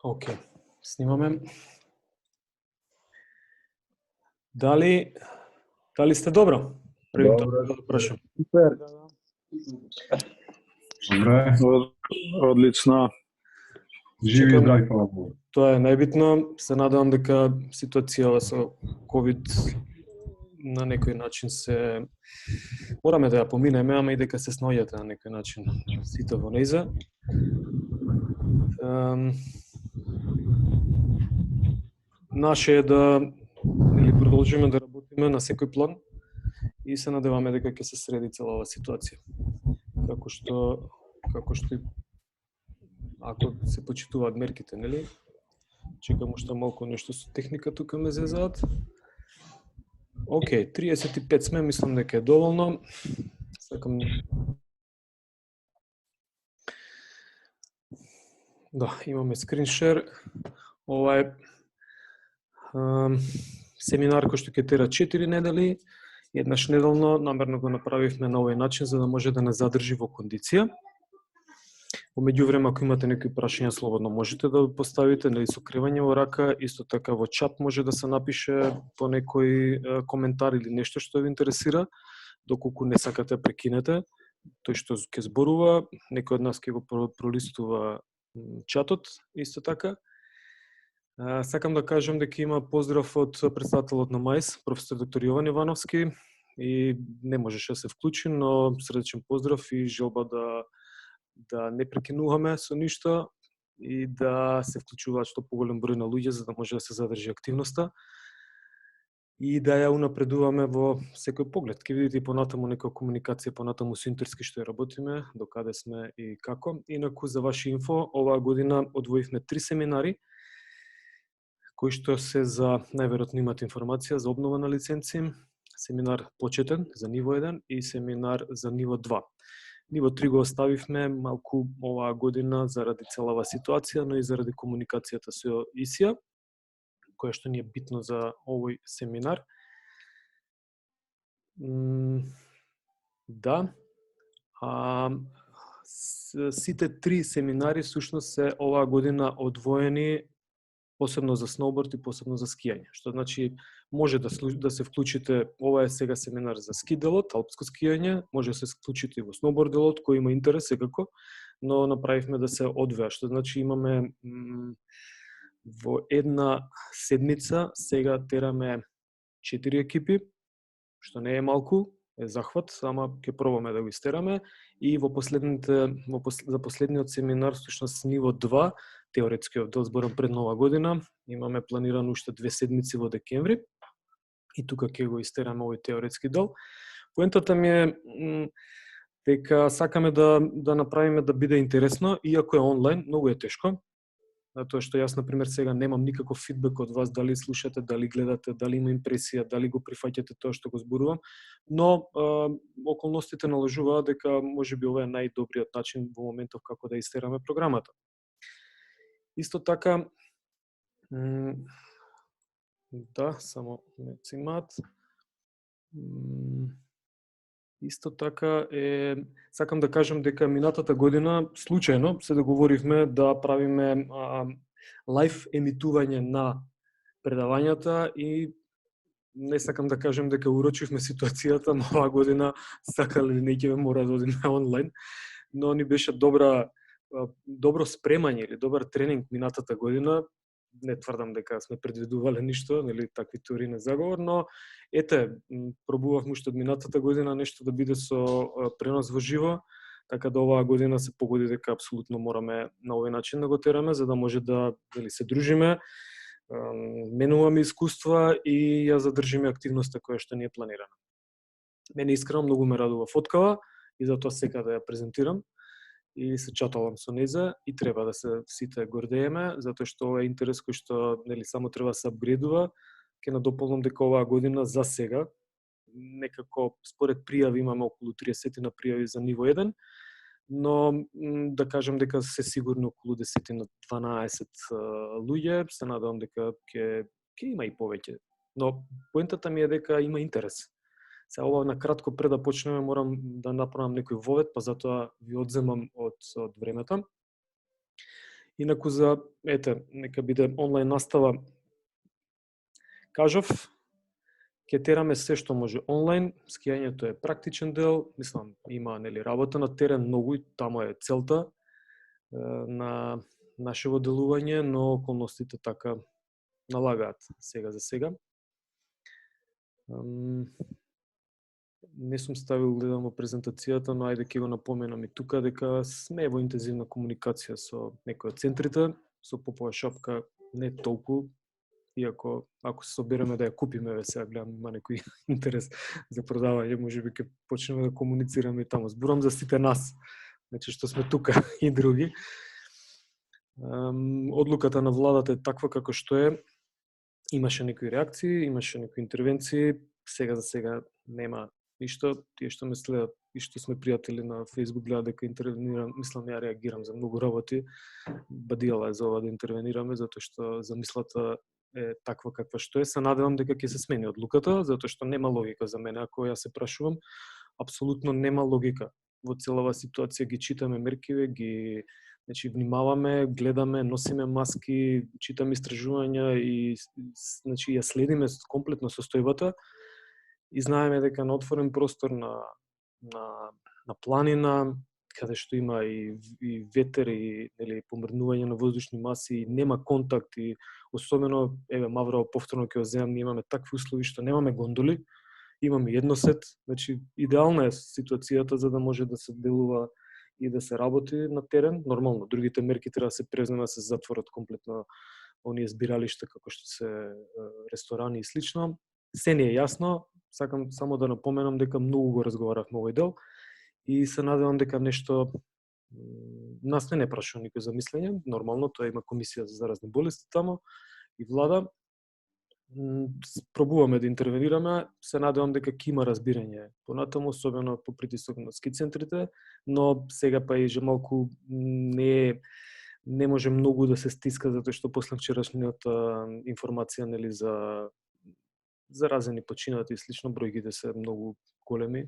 Океј, снимаме. Дали сте добро? Првим Добро. да прашам. Супер. Добре, Одлично. живи и Чекам. здрави, фала Богу. Тоа е најбитно. Се надевам дека ситуацијава со COVID на некој начин се мораме да ја поминеме, ама и дека се снаоѓате на некој начин сите во нејза. Наше е да или продолжиме да работиме на секој план и се надеваме дека ќе се среди цела оваа ситуација. Како што и ако се почитуваат мерките, нели? Чекам уште малку нешто со техника тука ме зезаат. Океј, 35 сме, мислам дека е доволно. Сакам да, имаме скриншер. Ова е семинар кој што ќе тера 4 недели. Еднаш неделно намерно го направивме на овој начин за да може да не задржи во кондиција. Во меѓувреме, ако имате некои прашања, слободно можете да поставите, нели со кревање во рака, исто така во чат може да се напише по некој коментар или нешто што ви интересира, доколку не сакате прекинете тој што ќе зборува, некој од нас ќе го пролистува чатот, исто така. Сакам да кажам дека има поздрав од претседателот на МАИС, професор доктор Јован Ивановски, и не можеше да се вклучи, но средечен поздрав и желба да не прекинуваме со ништо и да се вклучуваат што поголем број на луѓе за да може да се задржи активноста и да ја унапредуваме во секој поглед. Ке видите и понатаму некоја комуникација, понатаму со интерски што ја работиме, до каде сме и како. Инаку за ваше инфо, оваа година одвоивме 3 семинари кои што се за најверојатно имате информација за обнова на лиценци, семинар почетен за ниво 1 и семинар за ниво 2. Ниво 3 го оставивме малку оваа година заради целава ситуација, но и заради комуникацијата со ИСИА, која што ни е битно за овој семинар. Да. Сите 3 семинари сушност се оваа година одвоени посебно за сноуборд и посебно за скијање. Што значи може да се вклучите, ова е сега семинар за ски делот, алпско скијање, може да се вклучите и во сноуборд делот кој има интерес секако, но направивме да се одвоја, што значи имаме во една седмица сега тераме 4 екипи, што не е малку, е захват, ама ќе пробаме да го истераме и за последниот семинар, всушност ниво 2, теоретскиот дел зборам пред нова година, имаме планирано уште 2 седмици во декември и тука ќе го истераме овој теоретски дел. Поентата ми е дека сакаме да направиме да биде интересно, иако е онлайн, многу е тешко. Затоа што јас, например, сега немам никаков фидбек од вас, дали слушате, дали гледате, дали има импресија, дали го прифаќате тоа што го зборувам, но околностите наложуваат дека можеби ова е најдобриот начин во моментов како да истераме програмата. Исто така, да, само ме цимаат. Исто така сакам да кажам дека минатата година случајно се договоривме да правиме лайв емитување на предавањата и не сакам да кажам дека урочивме ситуацијата, но оваа година сакале или не ќе мора да одиме онлайн, но ни беше добро спремање или добар тренинг минатата година. Не тврдам дека сме предвидувале ништо, нели такви теории на заговор, но ете, пробувавме уште од минатата година нешто да биде со пренос во живо, така да оваа година се погоди дека апсолутно мораме на овој начин да го тераме, за да може да се дружиме, менуваме искуства и ја задржиме активноста која што ни е планирана. Мене искрено многу ме радува фоткава и затоа сега да ја презентирам и се чаталам со нејза и треба да се сите гордееме, затоа што ова е интерес кој што нели само треба да се апгрейдува. Ќе надополнам дека оваа година за сега некако според пријави имаме околу 30 на пријави за ниво 1, но да кажам дека се сигурно околу 10 на 12 луѓе, се надевам дека ќе има и повеќе. Но поентата ми е дека има интерес. Сега ова на кратко пред да почнеме морам да направам некој вовед, па затоа ви одземам од времето. Инаку нека биде онлайн настава, кажав, ќе тераме се што може онлайн, скијањето е практичен дел, мислам, има работа на терен многу и таму е целта на нашево делување, но околностите така налагаат сега за сега. Не сум ставил, гледам во презентацијата, но ајде ќе го напоменам и тука дека сме во интензивна комуникација со некои од центрите, со Попова шапка не толку, иако ако се собереме да ја купиме, сега гледам има некој интерес за продавање, можеби ќе почнеме да комуницираме и таму. Зборам за сите нас, значи што сме тука и други. Одлуката на владата е таква како што е. Имаше некои реакции, имаше некои интервенции, сега за сега нема ништо. Тие што ме следат и што сме пријатели на Facebook гледа дека интервенирам, мислам ја реагирам за многу работи. Бадијала е за ова да интервенираме, затоа што замислата е таква каква што е. Се надевам дека ќе се смени одлуката, затоа што нема логика за мене. Ако ја се прашувам, апсолутно нема логика. Во целава ситуација ги читаме меркиве, значи внимаваме, гледаме, носиме маски, читаме истражувања и значи ја следиме комплетно состојбата и знаеме дека на отворен простор на планина, каде што има и ветер и помрднување на воздушни маси, нема контакт и особено Маврово повторно ќе земам, ние имаме такви услови што немаме гондоли, имаме едносет, значи идеална е ситуацијата за да може да се делува и да се работи на терен. Нормално, другите мерки треба да се преземат, да се затворат комплетно оние збиралишта како што се ресторани и слично. Се не е јасно, сакам само да напоменам дека многу го разговаравме овој дел и се надевам дека нешто нас не прашува никој за мислење, нормално, тоа има комисија за заразни болести таму и влада. Пробуваме да интервенираме, се надевам дека ќе има разбирање понатаму, особено по притисок на ски центрите, но сега па и малку не може многу да се стиска, затоа што после вчерашната информација за заразени починати и слично, бројките се многу големи.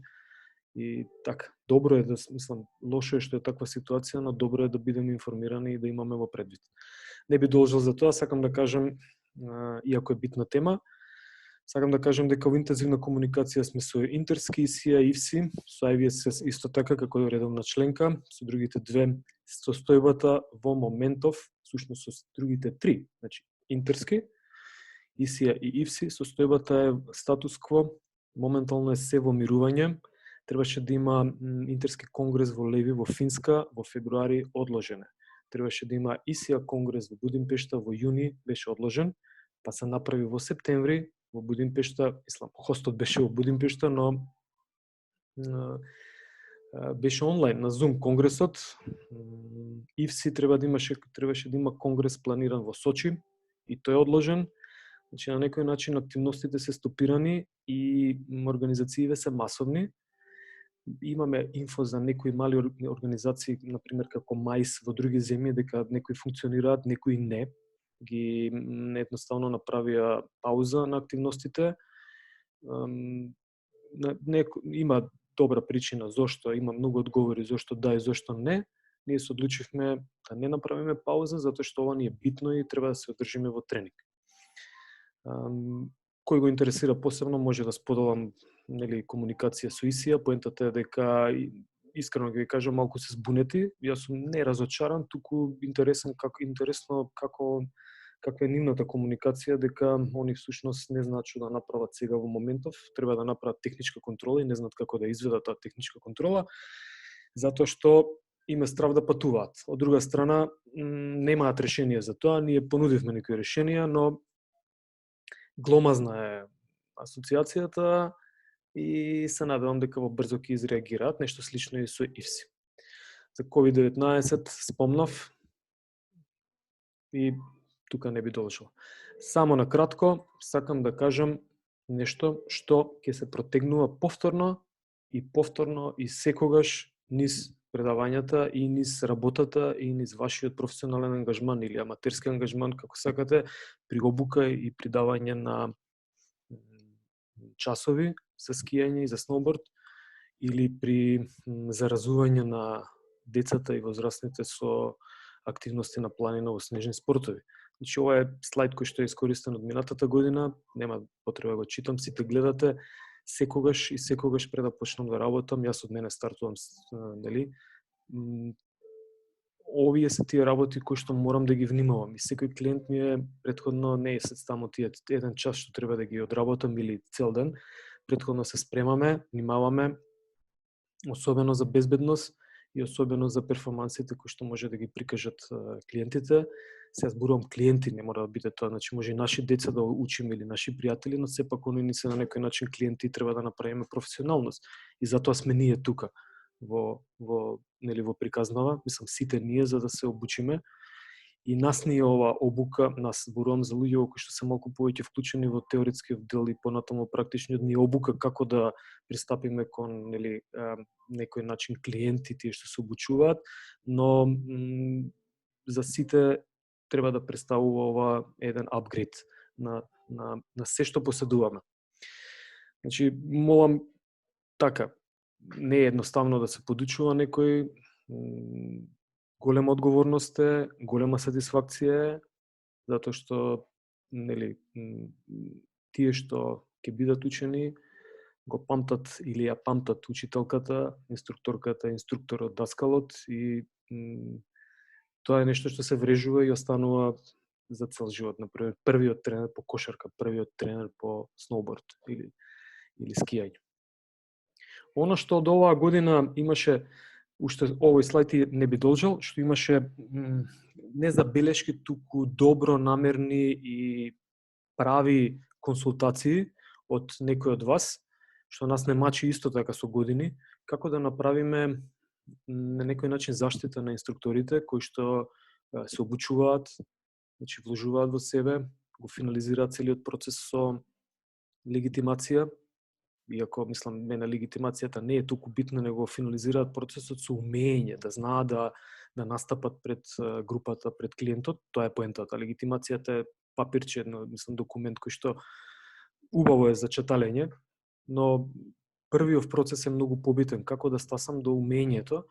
И така, добро е да, мислам, лошо е што е таква ситуација, но добро е да бидеме информирани и да имаме во предвид. Не би должел за тоа, сакам да кажам, иако е битна тема, сакам да кажам дека во интензивна комуникација сме со Интерски, ИСИА, ИВСИ, со IVSS исто така како редовна членка, со другите две состојбата во моментов, всушност со другите три, значи Интерски, ИСИА и ИВСИ, состојбата е статус кво, моментално е се во мирување. Требаше да има Интерски конгрес во Леви во Финска во февруари, одложен е. Требаше да има ИСИА конгрес во Будимпешта во јуни, беше одложен, па се направи во септември во Будимпешта, мислам, хостот беше во Будимпешта, но беше онлайн на Zoom конгресот. ИВСИ требаше да има конгрес планиран во Сочи и тој е одложен. Значи, на некој начин активностите се стопирани и организациите се масовни. Имаме инфо за некои мали организации, например како МАИС во други земји, дека некои функционираат, некои не. Ги едноставно направија пауза на активностите. Има добра причина зошто, има многу одговори зошто да и зошто не. Ние се одлучивме да не направиме пауза, затоа што ова ни е битно и треба да се одржиме во тренинг. Кој го интересира посебно, може да споделам комуникација со ИСИА. Поентата е дека, искрено ќе ви кажам, малку се збунети. Јас сум не разочаран, туку интересно каква е нивната комуникација, дека они всушност не знаат што да направат сега во моментов. Треба да направат техничка контрола и не знаат како да изведат таа техничка контрола, затоа што им е страв да патуваат. Од друга страна, немаат решение за тоа. Ние понудивме некои решенија, но гломазна е асоциацијата и се надевам дека во брзо ќе изреагираат, нешто слично и со ИВСИ. За COVID-19 спомнав и тука не би должел. Само на кратко сакам да кажам нешто што ќе се протегнува повторно и секогаш низ предавањата и низ работата и низ вашиот професионален ангажман или аматерски ангажман, како сакате, при обука и придавање на часови за скијање и за сноуборд или при заразување на децата и возрастните со активности на планина во снежни спортови. Значи, ова е слайд кој што е искористен од минатата година, нема потреба го читам, сите гледате, секогаш и секогаш пред да почнам да работам, јас од мене стартувам, нели, овие се тие работи кои што морам да ги внимавам. И секој клиент ми е претходно, не е се само тие еден час што треба да ги одработам или цел ден, претходно се спремаме, внимаваме, особено за безбедност и особено за перформансите кои што може да ги прикажат клиентите. Се зборувам клиенти, не мора да биде тоа, значи може и наши деца да учиме или наши пријатели, но сепак они ни се на некој начин клиенти и треба да направиме професионалност. И затоа сме ние тука во приказнава, мислам сите ние за да се обучиме. И нас ни ова обука, нас зборувам за луѓе кои што се малку повеќе вклучени во теоретскиот дел и понатаму практичниот ни обука како да пристапиме кон некој начин клиенти тие што се обучуваат, но за сите треба да представува ова еден апгрейд на се што поседуваме. Значи, молам така, не е едноставно да се подучува некој, голема одговорност е, голема сатисфакција е, затоа што нели тие што ќе бидат учени го памтат или ја памтат учителката, инструкторката, инструкторот, даскалот и тоа е нешто што се врежува и останува за цел живот. Например, првиот тренер по кошарка, првиот тренер по сноуборд или скијање. Оно што од оваа година имаше, уште овој слайд не би должал, што имаше не забелешки, туку добро намерни и прави консултации од некој од вас, што нас не мачи исто така со години, како да направиме на некој начин заштита на инструкторите кои што се обучуваат, значи вложуваат во себе, го финализираат целиот процес со легитимација, иако мислам мене легитимацијата не е толку битна, него финализираат процесот со умење, да знаат да настапат пред групата, пред клиентот, тоа е поентата. Легитимацијата е папирче, мислам документ кој што убаво е за читалење, но првиот процес е многу побитен, како да стасам до умењето.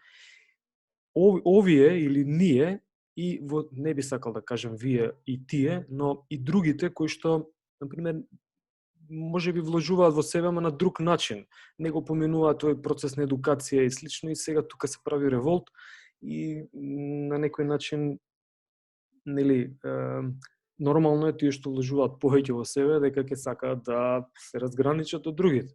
Овие или ние и не би сакал да кажам вие и тие, но и другите кои што например може би вложуваат во себе, ама на друг начин. Не го поминуваат тој процес на едукација и слично, и сега тука се прави револт и на некој начин нели нормално е тие што вложуваат повеќе во себе дека ќе сакаат да се разграничат од другите.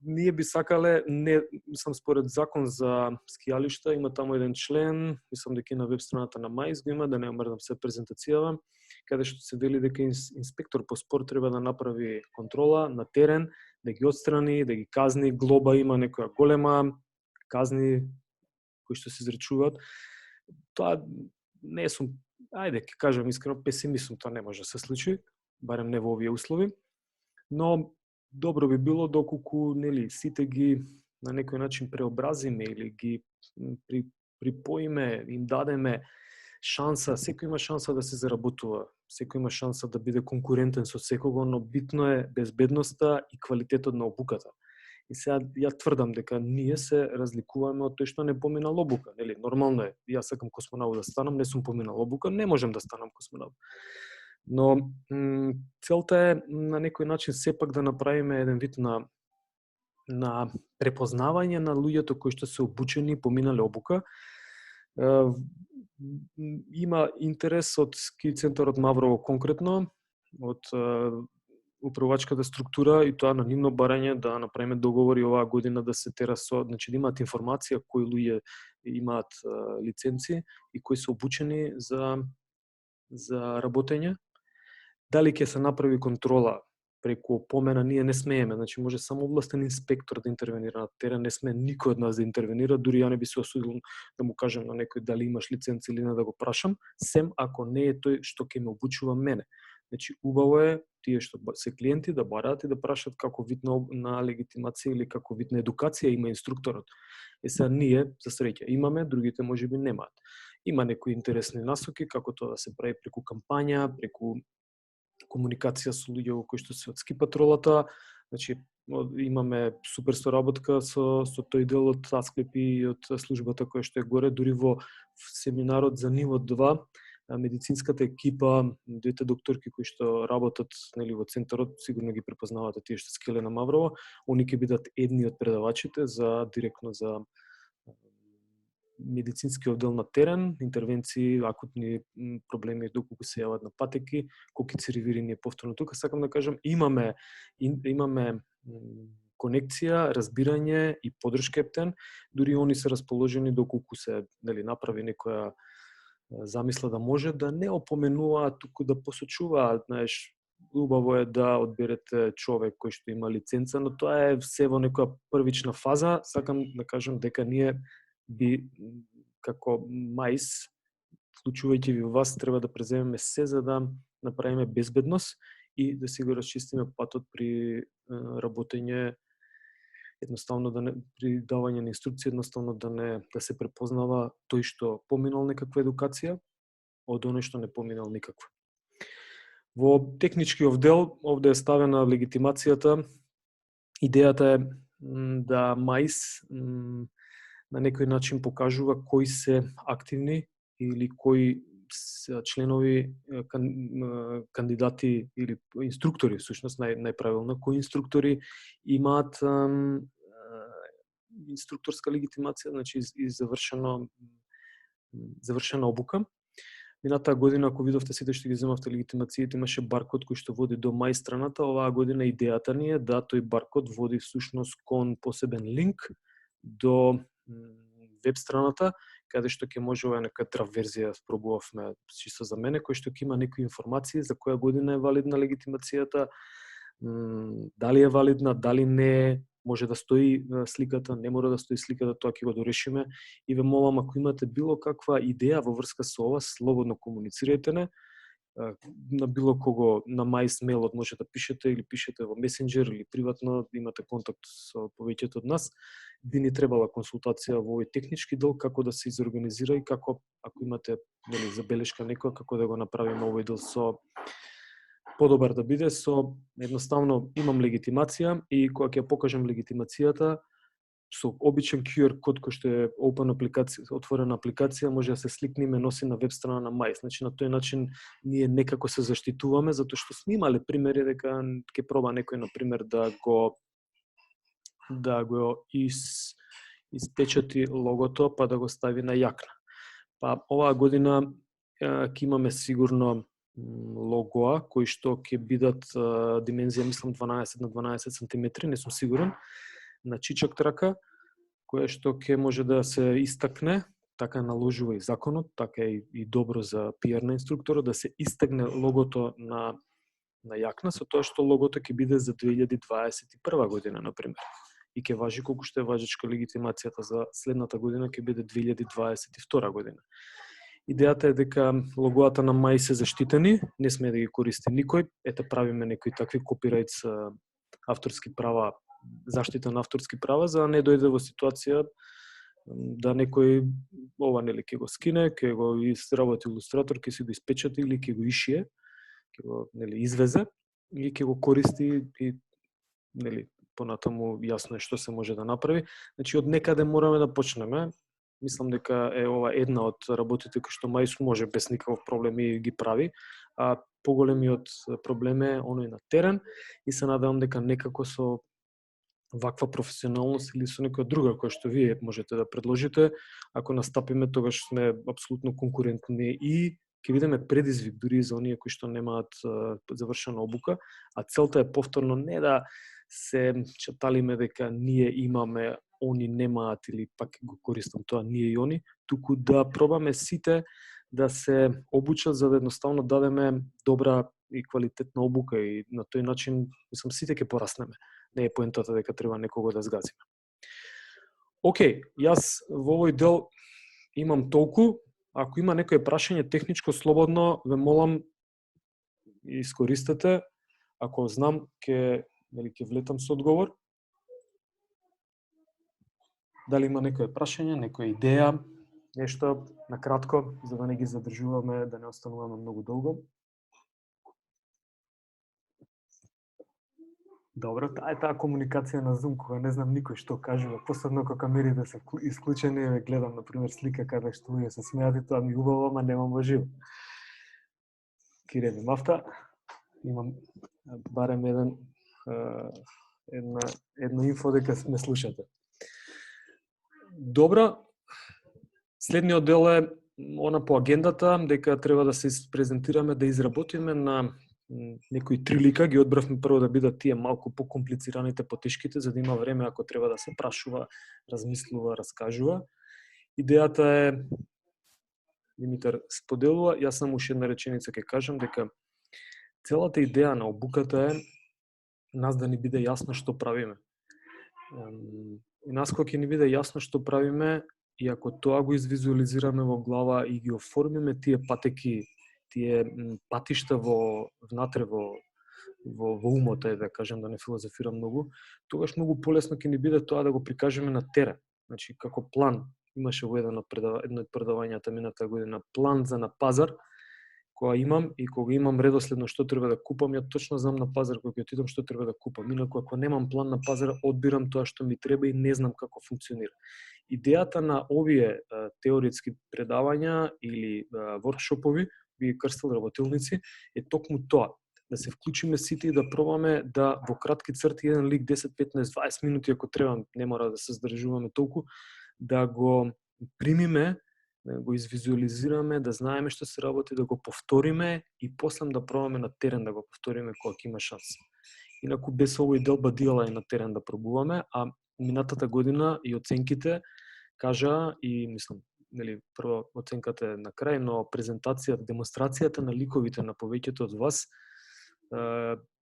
Ние би сакале, не, мислам според закон за скијалишта, има таму еден член, мислам дека и на веб страната на МАИС го има, да не мрдам се презентацијава, каде што се вели дека инспектор по спорт треба да направи контрола на терен, да ги отстрани, да ги казни, глоба има некоја голема, казни кои што се изречуваат. Тоа не сум, ајде ќе кажам искрено, песимист сум, тоа не може да се случи, барем не во овие услови, но добро би било доколку нели сите ги на некој начин преобразиме или ги припоиме, им дадеме шанса, секој има шанса да се заработува, секој има шанса да биде конкурентен со секого, но битно е безбедноста и квалитетот на обуката. И сега ја тврдам дека ние се разликуваме од тој што не поминал обука, нели? Нормално е, јас сакам космонаут да станам, не сум поминал обука, не можем да станам космонаут. Но целта е на некој начин сепак да направиме еден вид на препознавање на луѓето кои што се обучени, поминале обука. Има интерес од ски центарот Маврово конкретно, од управувачката структура и тоа на нивно барање да направиме договори оваа година да се тера со, значи да имаат информација кои луѓе имаат лиценци и кои се обучени за работење. Дали ќе се направи контрола преку помена, ние не смееме, значи може само областен инспектор да интервенира на терен, не сме никој од нас да интервенира, дури ја не би се осудил да му кажам на некој дали имаш лиценца или не да го прашам, сем ако не е тој што ќе ме обучува мене. Значи убаво е тие што се клиенти да бараат и да прашат како вид на легитимација или како вид на едукација има инструкторот. Сега ние, за среќа, имаме, другите можеби немаат. Има некои интересни насоки како тоа да се прави преку кампања, преку комуникација со луѓе кои што се од ски патролата, значи имаме супер соработка со тој дел од Асклепи и од службата која што е горе, дури во семинарот за ниво 2, медицинската екипа, двете докторки кои што работат нели во центарот, сигурно ги препознавате тие што Скелена Маврова, они ќе бидат едни од предавачите за директно за медицински оддел на терен, интервенции, акутни проблеми доколку се јават на патеки, колку циревири ние повторно тука сакам да кажам, имаме конекција, разбирање и подршка ептен, дури они се расположени доколку се нели направи некоја замисла да може да не опоменуваат, туку да посочуваат, знаеш, убаво е да одберете човек кој што има лиценца, но тоа е се во некоја првична фаза. Сакам да кажам дека ние би како МАИС, вклучувајќи ви вас, треба да преземеме се за да направиме безбедност и да си го расчистиме патот при работење, едноставно да не, при давање на инструкции, едноставно да се препознава тој што поминал некаква едукација од оној што не поминал никаква. Во техничкиот дел овде е ставена легитимацијата. Идејата е да МАИС на некој начин покажува кои се активни или кои се членови, кандидати или инструктори, всушност најправилно, кои инструктори имаат инструкторска легитимација, значи и завршена обука. Минатаа година, ако видовте сите што ги земавте легитимациите, имаше баркод кој што води до МАИС страната. Оваа година идејата ни е да тој баркод води всушност кон посебен линк до веб страната, каде што ќе може ова нека драв верзија пробувавме чисто за мене, кој што ќе има некои информации за која година е валидна легитимацијата, дали е валидна, дали не е, може да стои сликата, не мора да стои сликата, тоа ќе го дорешиме. И ве молам, ако имате било каква идеја во врска со ова, слободно комуницирајте не. На било кого на МАИС мейлот може да пишете или пишете во месенџер или приватно, имате контакт со повеќето од нас. Би ни требала консултација во овој технички дел, како да се изорганизира и како, ако имате нели забелешка некоја, како да го направиме овој дел со подобар да биде, со едноставно имам легитимација и кога ќе покажам легитимацијата со обичен QR код кој што е open апликација, отворена апликација, може да се сликне и ме носи на веб страна на МАИС. Значи на тој начин ние некако се заштитуваме, затоа што сме имале примери дека ќе проба некој на пример да го испечати логото па да го стави на јакна. Па оваа година ќе имаме сигурно логоа кои што ќе бидат димензија мислам 12 на 12 сантиметри, не сум сигурен, на чичок трака, која што ќе може да се истакне, така наложува и законот, така и добро за пиар на инструкторот, да се истакне логото на јакна, со тоа што логото ќе биде за 2021 година, например. И ќе важи колку што е важечка легитимацијата за следната година, ќе биде 2022 година. Идејата е дека логоата на МАИС се заштитени, не сме да ги користи никој, ете правиме некои такви копирајтс, авторски права, заштита на авторски права, за да не дојде во ситуација да некој ова нели ќе го скине, ќе го изработи илустратор, ќе си го испечати или ќе го ишие, ќе го нели извезе и ќе го користи и нели понатаму јасно е што се може да направи. Значи од некаде мораме да почнеме. Мислам дека е ова една од работите кои што МАИС може без никаков проблем и ги прави, а поголемиот проблем е оној на терен и се надевам дека некако со ваква професионалност или со некоја друга која што вие можете да предложите, ако настапиме, тогаш сме апсолутно конкурентни и ќе бидеме предизвик дури за оние кои што немаат завршена обука, а целта е повторно не да се чаталиме дека ние имаме, они немаат или пак го користам тоа ние и они, туку да пробаме сите да се обучат за да едноставно дадеме добра и квалитетна обука и на тој начин, мислам, сите ќе пораснеме. Не е поентата дека треба некого да згазиме. Океј, јас во овој дел имам толку. Ако има некој прашање техничко, слободно ве молам искористете. Ако знам, ќе влетам со одговор. Дали има некој прашање, некоја идеја, нешто на кратко, за да не ги задржуваме, да не остануваме многу долго. Добро, таа комуникација на Zoom, кога не знам никој што кажува, посебно кога камерите се исклучени, ве гледам, например, слика каде што луѓе се смеат и тоа ми убаво, ама немам во живо. Кире ми мафта, имам барем едно инфо дека ме слушате. Добро, следниот дел е она по агендата, дека треба да се презентираме, да изработиме на некои 3 лика, ги одбравме прво да бидат тие малку покомплицираните, потешките, за да има време ако треба да се прашува, размислува, раскажува. Идејата е, Димитар споделува, јас само уште една реченица ќе кажам, дека целата идеја на обуката е нас да ни биде јасно што правиме. И нас кога ќе ни биде јасно што правиме, и ако тоа го извизуализираме во глава и ги оформиме тие патеки, тие патишта внатре во умот, да кажем, да не филозофирам многу, тогаш многу полесно ќе ни биде тоа да го прикажеме на терен. Значи, како план, имаше во едно од предавањата мината година, план за на пазар, кога имам и кога имам редоследно што треба да купам, ја точно знам на пазар кога ќе отидам што треба да купам. Инаку ако немам план на пазар, одбирам тоа што ми треба и не знам како функционира. Идејата на овие теоретски предавања или воркшопови, би крстил работилници, е токму тоа. Да се вклучиме сите и да пробаме да во кратки црти еден лик 10, 15, 20 минути ако треба, не мора да се здржуваме толку, да го примиме, да го извизуализираме, да знаеме што се работи, да го повториме и после да пробаме на терен да го повториме кога ќе има шанса. Инаку без овој дел бадијала и на терен да пробуваме, а минатата година и оценките кажа и мислам, нели прво оценката е на крај, но презентацијата, демонстрацијата на ликовите на повеќето од вас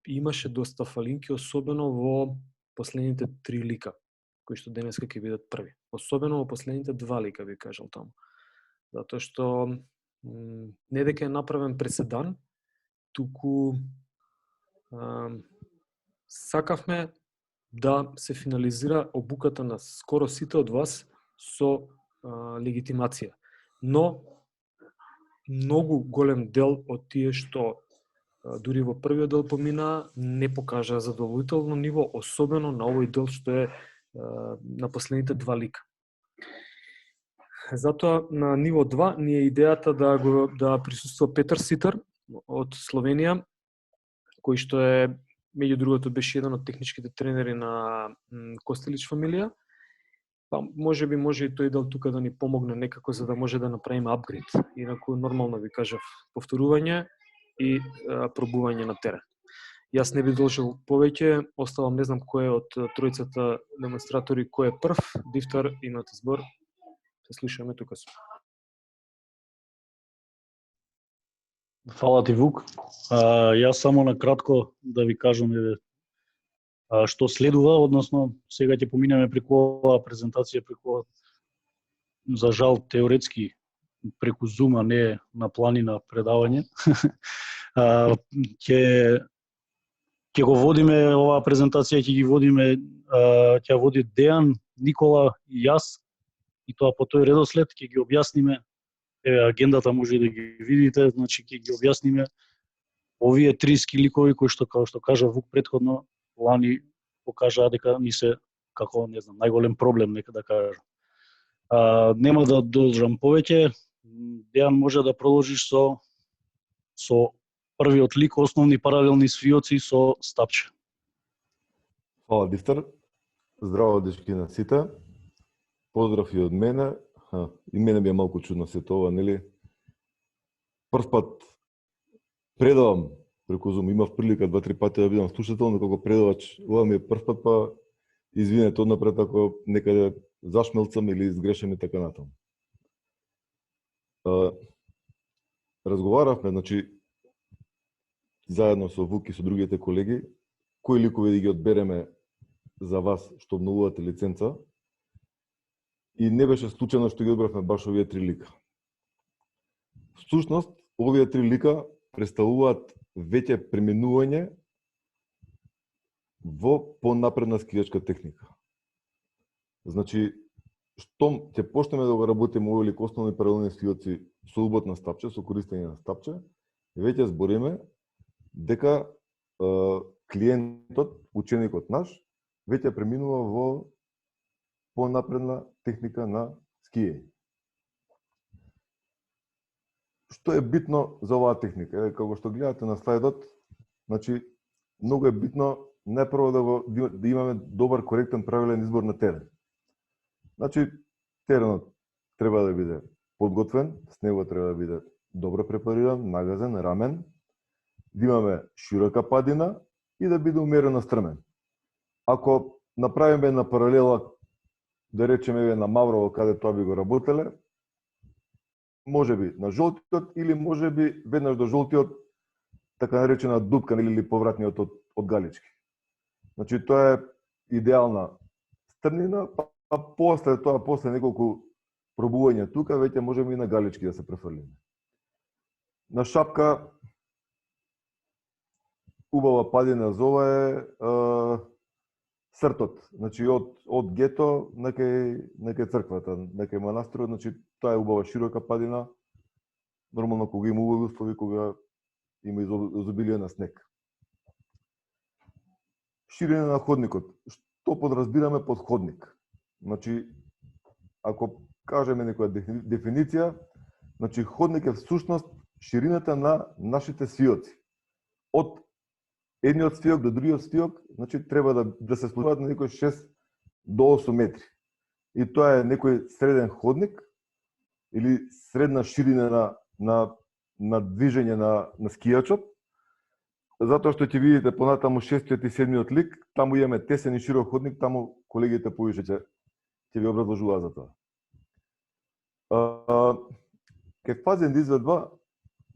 имаше доста фалинки, особено во последните 3 лика, кои што денеска ќе бидат први. Особено во последните 2 лика, би кажал таму. Затоа што не дека е направен преседан, туку сакавме да се финализира обуката на скоро сите од вас со легитимација. Но многу голем дел од тие што дури во првиот дел помина не покажа задоволително ниво, особено на овој дел што е на последните 2 лика. Затоа на ниво 2 ни е идејата да присуства Петар Ситар од Словенија, кој што е, меѓу другото, беше еден од техничките тренери на Костелич фамилија. Па може и тој дел тука да ни помогне некако за да може да направиме апгрейд. Инаку нормално ви кажав, повторување и пробување на терен. Јас не би должил повеќе, оставам, не знам кој е од тројцата демонстратори, кој е прв. Дифтар, имате збор. Се слушаме тука сум. Фала ти, Вук. Јас само на кратко да ви кажам што следува, односно сега ќе поминеме преку оваа презентација, преку, за жал, теоретски преку Zoom, а не на планина предавање. Ќе го водиме оваа презентација, ќе води Дејан, Никола и јас, и тоа по тој редослед ќе ги објасниме, агендата може да ги видите, значи ќе ги објасниме овие 30 ликови кои што, како што кажа Вук претходно, лани покажаа дека ни се, како, не знам, најголем проблем, нека да кажам. Нема да должам повеќе, Дејан може да продолжиш со првиот лик, основни паралелни свиоци со стапче. Фала, Дифтар. Здраво, дечки на сите. Поздрав и од мене. И мене би е малку чудно се тоа, нели? Прв пат предавам преку Zoom, имав прилика 2-3 пати да бидам слушател, но како предавач, ова ми е прв пат, па извинете однапред ако некаде зашмелцам или изгрешам и така натаму. Разговаравме, значи, заедно со Вук и со другите колеги, кои ликови да ги одбереме за вас што обновувате лиценца, и не беше случајно што ги одбравме баш овие 3 лика. Всушност, овие 3 лика представуваат веќе преминување во понапредна скијачка техника. Значи, штом ќе почнеме да го работиме овој лик основни паралелни скијаци со убот на стапче, со користење на стапче, веќе збориме дека клиентот, ученикот наш, веќе преминува во понапредна техника на скијање. Што е битно за оваа техника? Еве, како што гледате на слайдот, значи многу е битно најпрво да имаме добар, коректен, правилен избор на терен. Значи теренот треба да биде подготвен, снегот треба да биде добро препариран, нагазен, рамен, да имаме широка падина и да биде умерено стрмен. Ако направиме една паралела, да речеме на Маврово, каде тоа би го работеле, може би на жолтиот или може би веднаш до жолтиот, така наречена дупка или повратниот од Галички. Значи тоа е идеална стрмнина, па после тоа, после неколку пробување тука, веќе можеме и на Галички да се префрлиме. На Шапка убава падина за ова е Сртот, значи од гето некај црквата, некај манастирот, значи тоа е убава широка падина. Нормално кога има убави услови, кога има изобилие на снег. Ширење на ходникот. Што подразбираме под ходник? Значи, ако кажеме некоја дефиниција, значи ходник е всушност ширината на нашите свиоци. Од едниот свиок до другиот свиок, значи треба да се случуваат на некој 6 до 8 метри. И тоа е некој среден ходник или средна ширина на движење на скијачот, затоа што ќе видите понатаму 6-тиот и 7-тиот лик, таму имаме тесен и широк ходник, таму колегите повише ќе ви образложуваат за тоа. Кај фазен изведба,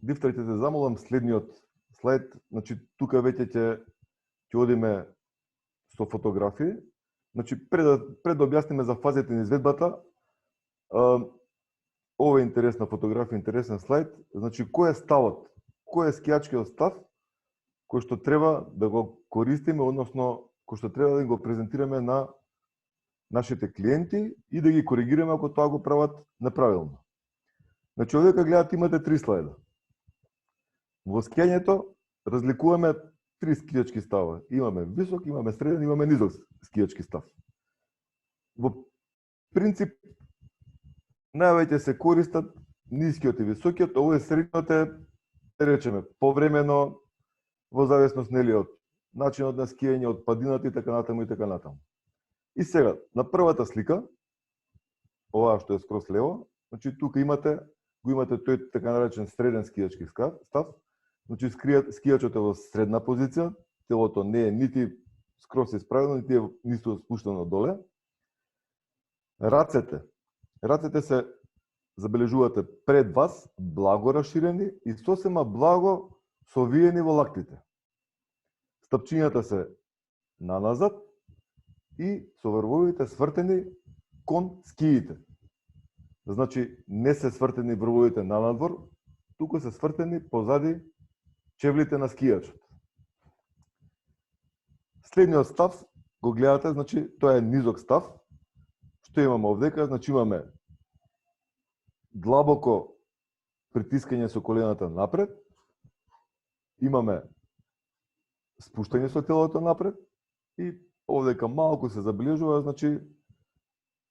Дифтер, ќе те замолам следниот слайд, значи тука веќе ќе одиме со фотографии. Значи пред да објасниме за фазите на изведбата, ова е интересна фотографија, интересен слайд. Значи кој е ставот? Кој е скијачкиот став кој што треба да го користиме, односно кој што треба да го презентираме на нашите клиенти и да ги коригираме ако тоа го прават неправилно. Значи овдека гледате имате 3 слайда. Во скијањето разликуваме 3 скијачки става. Имаме висок, имаме среден, имаме низок скијачки став. Во принцип највеќе се користат нискиот и високиот, овој средниот е, да речеме, повремено во зависност нели од начинот на скијање, од падината и така натаму и така натаму. И сега, на првата слика, оваа што е скрос лево, значи тука го имате тој така наречен среден скијачки став. Значи скијачот е во средна позиција, телото не е нити скрос исправено, нити е ниско спуштено доле. Рацете се забележувате пред вас, благо расширени и сосема благо совиени во лактите. Стапчињата се наназад и со врвовите свртени кон скиите. Значи не се свртени врвовите нанадвор, туку се свртени позади чевлите на скијачот. Следниот став го гледате, значи тоа е низок став. Што имаме овдека? Значи имаме длабоко притискање со колената напред, имаме спуштање со телото напред и овдека малку се забележува, значи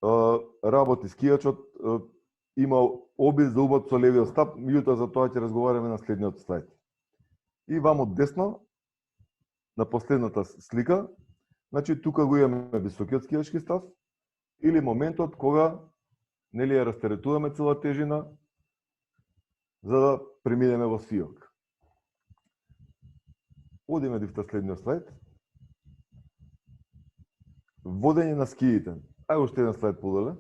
работи скијачот, има обид за убав со левиот стап, меѓутоа за тоа ќе разговараме на следниот слайд. И вамо десно, на последната слика, значи тука го имаме високиот скијачки став или моментот кога нели ја растеретуваме цела тежина за да преминеме во свиок. Одиме дифта следниот слайд. Водење на скиите. Ајде уште еден слайд поделе.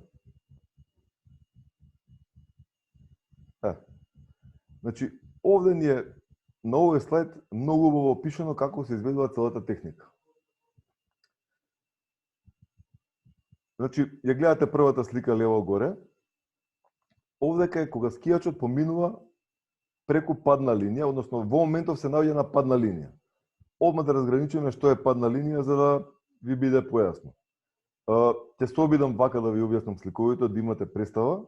Значи, овде ни е на овој слайд многу убаво опишано како се изведува целата техника. Значи, ја гледате првата слика лево горе. Овдека е кога скијачот поминува преку падна линија, односно во моментов се наоѓа на падна линија. Одма да разграничиме што е падна линија за да ви биде појасно. Ќе се обидам вака да ви објаснам сликовито, да имате представа.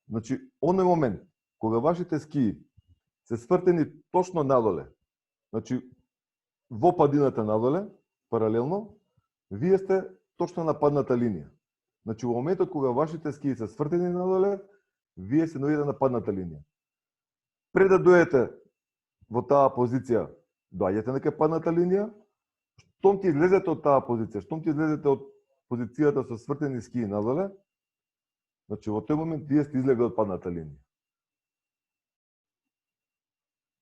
Значи, оној момент кога вашите скии се свртени точно надоле, значи во падината надоле, паралелно, вие сте точно на падната линија. Значи, во моментот кога вашите скии се свртени надоле, вие се наоѓате на падната линија. Пред да дојдете во таа позиција, доаѓате на кај падната линија, штом ти излезете од таа позиција, штом ти излезете од позицијата со свртени скии надоле, значи во тој момент вие сте излегли од падната линија.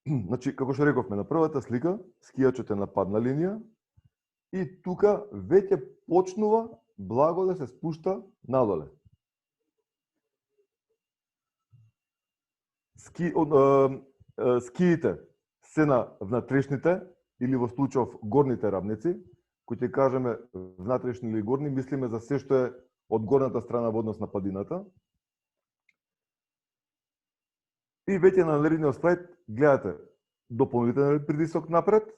Значи, како што рековме, на првата слика, скијачот е на падна линија и тука веќе почнува благо да се спушта надоле. Скиите се на внатрешните или во случајов горните рамници, кои ќе кажеме внатрешни или горни, мислиме за се што е од горната страна во однос на падината. И веќе на наредниот слайд гледате дополнителен притисок напред,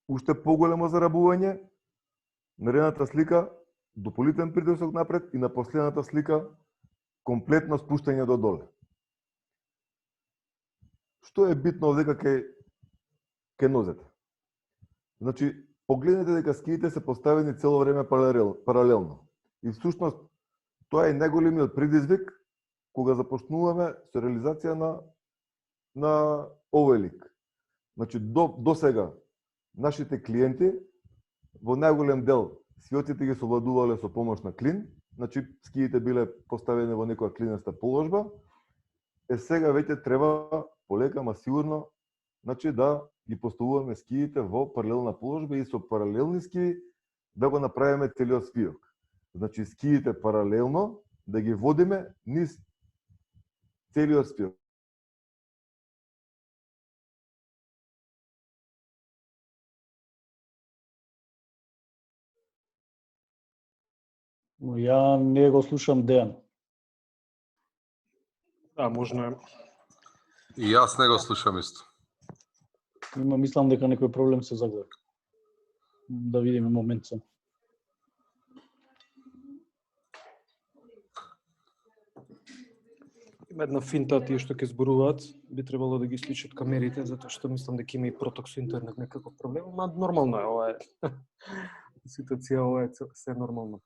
уште поголемо зарабување, наредната слика дополнителен притисок напред и на последната слика комплетно спуштање до доле. Што е битно овдека кај нозете? Значи, погледнете дека скиите се поставени цело време паралелно. И всушност, тоа е најголемиот предизвик кога започнуваме со реализација на овој лик. Значи, до сега, нашите клиенти, во најголем дел, свиоците ги совладувале со помош на клин, значи, скиите биле поставени во некоја клинеста положба, сега веќе треба полека, ама сигурно, значи да ги поставуваме скиите во паралелна положба и со паралелни скии да го направиме целиот свиок. Значи, скиите паралелно да ги водиме низ целиот свиок. Но ја не го слушам Дејан. Да, можно е. И јас не го слушам исто. Мислам дека некој проблем се загледа. Да видиме момент само. Има една финта, тие што ќе зборуваат, би требало да ги исклучат камерите, затоа што мислам дека има и проток со интернет некаков проблем, ма нормално е, ова е. Ситуација, ова е се нормално.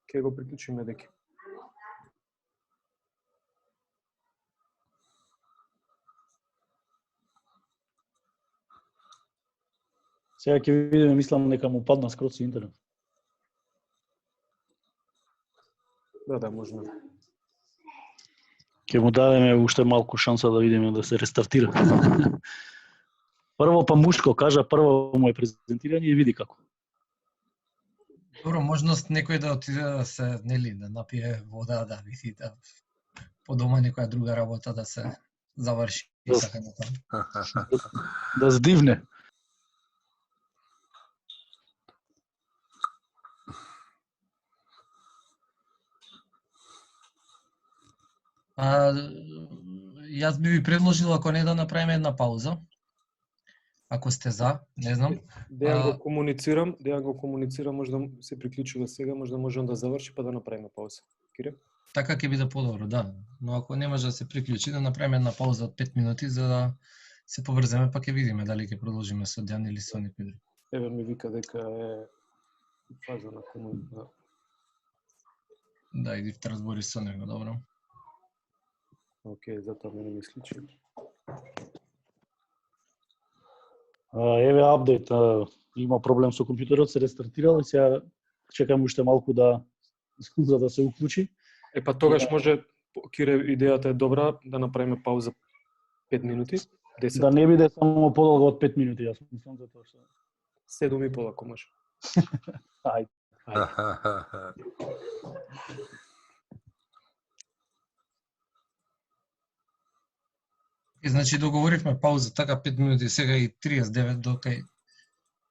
Ке го приклучиме деки. Сега ќе видиме, мислам дека му падна скроz интернет. Да, можно. Ќе му дадеме уште малку шанса да видиме да се рестартира. Прво па мушко, кажа прво му е презентирање и види како. Добро, можност некој да отиде да се, нели, да напие вода, да види, да по дома некоја друга работа да се заврши и така натаму. Да здивне. Јас би ви предложил, ако не, да направиме една пауза. Ако сте за, не знам. Дејан го комуницирам, може да се приклучува сега, може да можем да заврши па да направиме пауза. Кире? Така ќе биде подобро, да. Но ако не може да се приклучи, да направиме една пауза од 5 минути за да се поврземе, па ќе видиме дали ќе продолжиме со Дејан или со некој друг. Еве ми вика дека е фаза на комуникација. Да, иди да разбори со него, добро. Океј, затоа не ми исклучи. Еве апдейт, има проблем со компјутерот, се рестартирал и сега чекам уште малку за да се уклучи. Па тогаш може, Кире, идејата е добра да направиме пауза 5 минути, 10. Да не биде само подолго од 5 минути, јас мислам за тоа што 7,5 ако може. Ајде. И значи договоривме пауза така 5 минути, сега и 39 до кај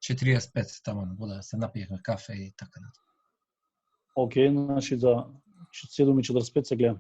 45 таман, да се напиеме кафе и така натаму. Океј, значи за 7:45 се гледам.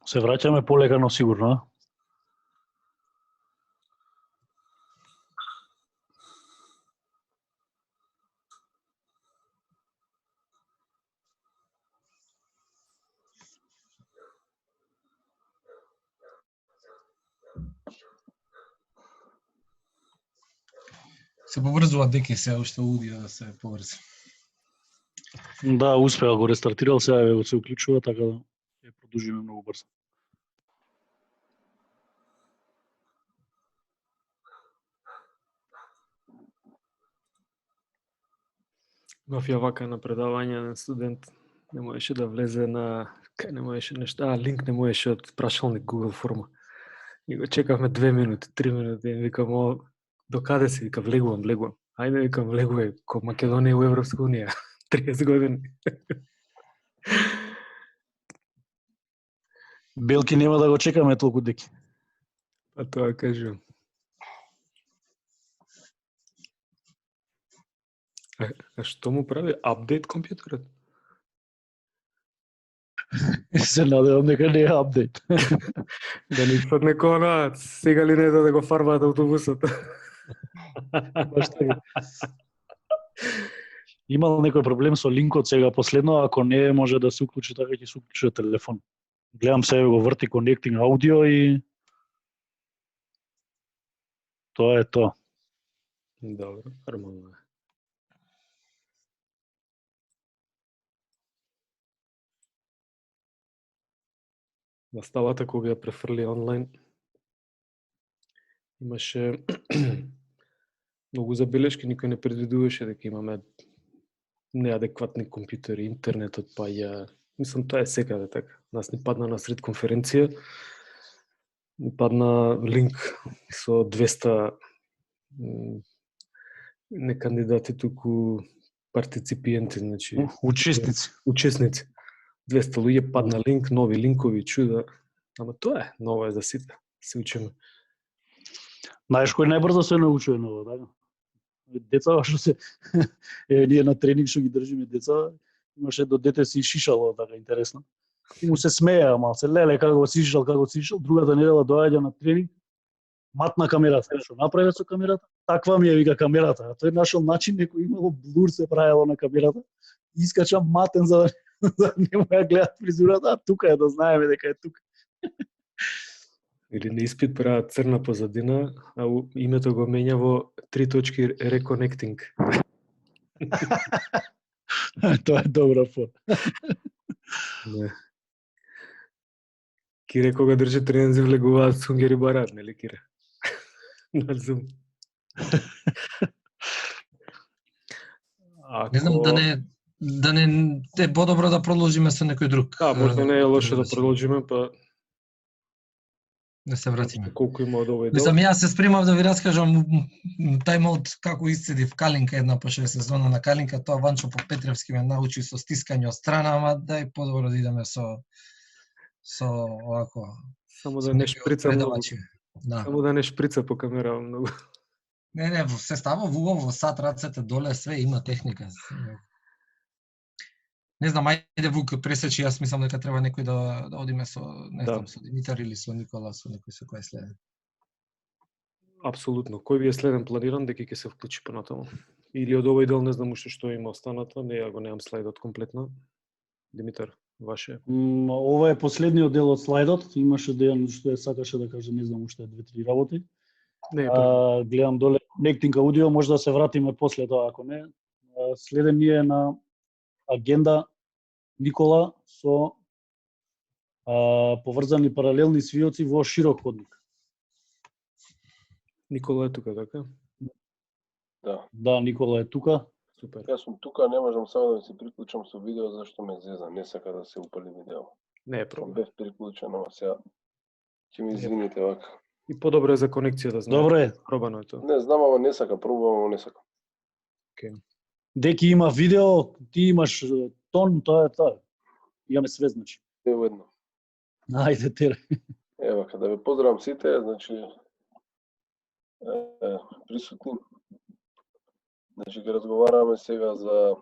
Се враќаме полека, но сигурно, а? Се поврзува деки се уште аудио да се поврзи. Да, успеа го рестартирал, сега го се уклучува, така да ја продолжиме многу брзо. Имав ја вака на предавање на студент, не можеше да влезе на, не можеше нешто, линк не можеше од прашалник Google форма. И го чекавме 2 минути, 3 минути, и викам, до каде си? Вика, влегувам. Ајде, викам, влегувај, ко Македонија у Европска унија, 30 години. Белки нема да го чекаме толку деки. Па тоа кажувам. А што му прави? Апдейт компјутерот? Се надевам дека не е апдейт. Да ни фатне кона, сега ли не да го фарбаат автобусот? Баш така. Имал некој проблем со линкот сега последно, ако не може да се уклучи, така ќе се уклучи телефон. Гледам себе го врти connecting аудио и тоа е тоа. Добро, нормално е. Наставата кога ја префрли онлайн, имаше многу забелешки, никој не предвидуваше дека имаме неадекватни компјутери, интернетот паѓа. Мислам, тоа е секаде така. Нас ни падна на сред конференција, ни падна линк со 200 не кандидати, туку партиципиенти, значи учесници. 200 луѓе падна линк, нови линкови, чуда. Ама тоа е, ново е за сите. Се учиме. Знаеш кој најбрзо се научува ново, така? Деца што се ние на тренинг што ги држиме деца, имаше до дете си шишало, така интересно. И му се смееа малце, леле како си шишал, другата недела доаѓа на тренинг, матна камерата, што направи со камерата? Таква ми е, вика, камерата. А тој нашол начин, некој имало блур се правело на камерата, искача матен за да не му ја гледат фризурата, а тука е да знаеме дека е тука. Или на испит прават црна позадина, а името го менја во 3 точки reconnecting. Тоа е добра фора. Не. Кире кога држи тренинзи влегуваат сунгери барат, нели Кире? На Zoom. Не знам да не е подобро да продолжиме со некој друг. Да, можда не е лошо да продолжиме, па да се вратиме. Колку има од овој дел? Мислам, јас се спремав да ви раскажам тајмаут како исцеди в Калинка, една по 6 сезона на Калинка, тоа Ванчо Попетревски ме научи со стискање од страна, ама дај подобро да идеме со овако. Само да не шприца многу. Да. Само да не шприца по камера многу. Не, се става во убаво, во сат, рацете доле, све има техника. Не знам, ајде Вук пресечи, јас мислам дека треба некој да одиме со, не знам, со Димитар или со Никола, со некој со кој следен. Апсолутно. Кој ви е следен планиран дека ќе се вклучи понатаму? Или од овој дел не знам уште што има останато, не ја го немам слайдот комплетно. Димитар, ваше? Ова е последниот дел од слайдот, имаше Дејан што сакаше да каже, не знам уште 2-3 работи. Не, гледам доле Connecting аудио, може да се вратиме после тоа, ако не. Следен ни е на агенда Никола со поврзани паралелни свиоци во широк ходник. Никола е тука, така? Да, Никола е тука. Супер. Јас сум тука, не можам само да се приклучам со видео зашто ме зеза, не сака да се упали видео. Не е проблем. Бев приклучен, ама сега ќе ми извините вака. И подобро е за конекција да знаеш. Добро е. Пробано е тоа. Не знам, ама не сака, пробувам, ама не сака. Деки има видео, ти имаш тон, тоа е тоа. Имаме све, значи. Ево едно. Ајде, тера. Ева, да ве поздравам сите, значи присутни. Значи, ќе разговараме сега за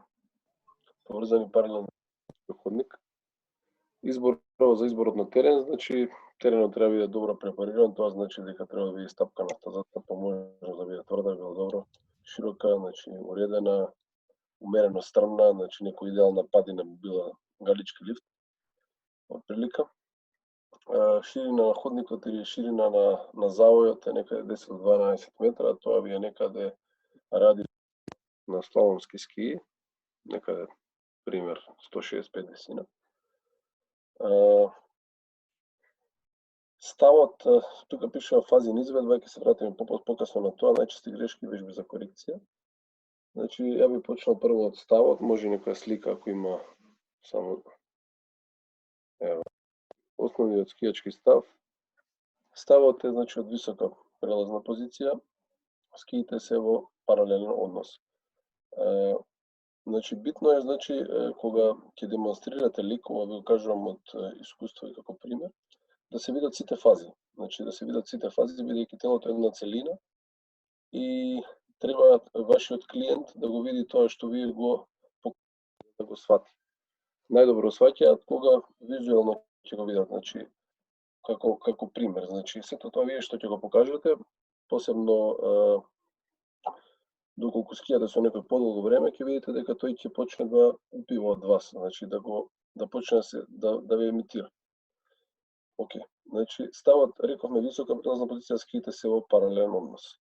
поврзани паралелни ходник. за изборот на терен, значи теренот треба да биде добро препариран, тоа значи дека треба да биде стапка на стазата, па може да биде тврда, било добро, широка, значи уредена, умерено стрмна, значи некоја идеална падина би била галички лифт, отприлика. Ширина на ходникот или ширина на завојот е некаде 10 до 12 метра, тоа би е некаде ради на слаломски скии, некаде пример 165 висина. Ставот, тука пише фази на изведба, ќе се вратиме покасно на тоа, најчести грешки, вежби за корекција. Значи, ја би почнал прво од ставот, може некоја слика ако има само ево основниот скијачки став. Ставот е значи од висока прелазна позиција, скиите се во паралелен однос. Значи битно е значи кога ќе демонстрирате лик, ова ви го кажувам од искуство и како пример, да се видат сите фази. Значи да се видат сите фази бидејќи телото е една целина и треба вашиот клиент да го види тоа што вие го да го свати. Најдобро сваќаат кога визуелно ќе го видат, значи како пример. Значи сето тоа вие што ќе го покажете, посебно доколку скијате со некој подолго време, ќе видите дека тој ќе почне да упива од вас, значи да почне да ви емитира. Океј, значи ставот, рековме, висока прелазна позиција, скиите се во паралелен однос.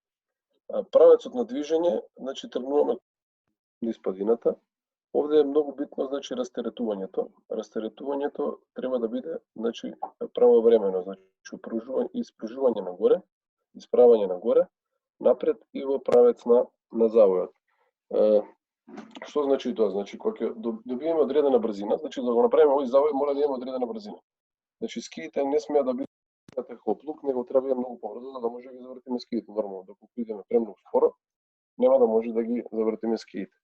Правецот на движење, значи тргнуваме низ падината. Овде е многу битно, значи растеретувањето. Растеретувањето треба да биде, значи правовремено, значи упружување и испружување нагоре, исправање нагоре, напред и во правец на завојот. Што значи тоа? Значи кога ќе добиеме одредена брзина, значи да го направиме овој завој мора да имаме одредена брзина. Значи скиите не смеа да бидат хоплук, него треба да биде многу побрзо за да може да ги завртиме скиите. Нормално, доколку идеме премногу споро, нема да може да ги завртиме скиите.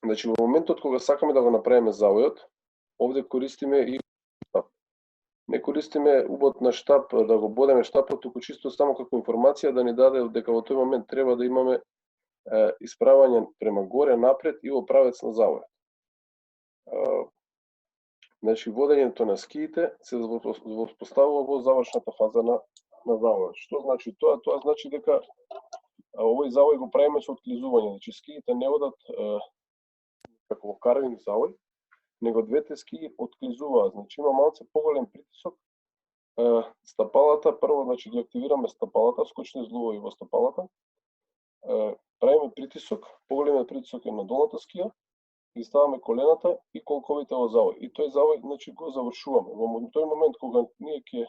Значи во моментот кога сакаме да го направиме завојот, овде користиме и штап. Не користиме убот на штап да го бодеме штапот, туку чисто само како информација да ни даде дека во тој момент треба да имаме исправање према горе, напред и во правец на завојот. Значи водењето на скиите се воспоставува во завршната фаза на завојот. Што значи тоа? Тоа значи дека овој завој го правиме со отклизување. Значи скиите не одат како во карвинг завој, него двете скии отклизуваат. Значи има малце поголем притисок. Стапалата, прво значи ги активираме стапалата, скочни зглуови во стапалата. Правиме притисок, поголемиот притисок е на долната скија, ги ставаме колената и колковите во завој. И тој завој значи го завршуваме. Во тој момент кога ние ќе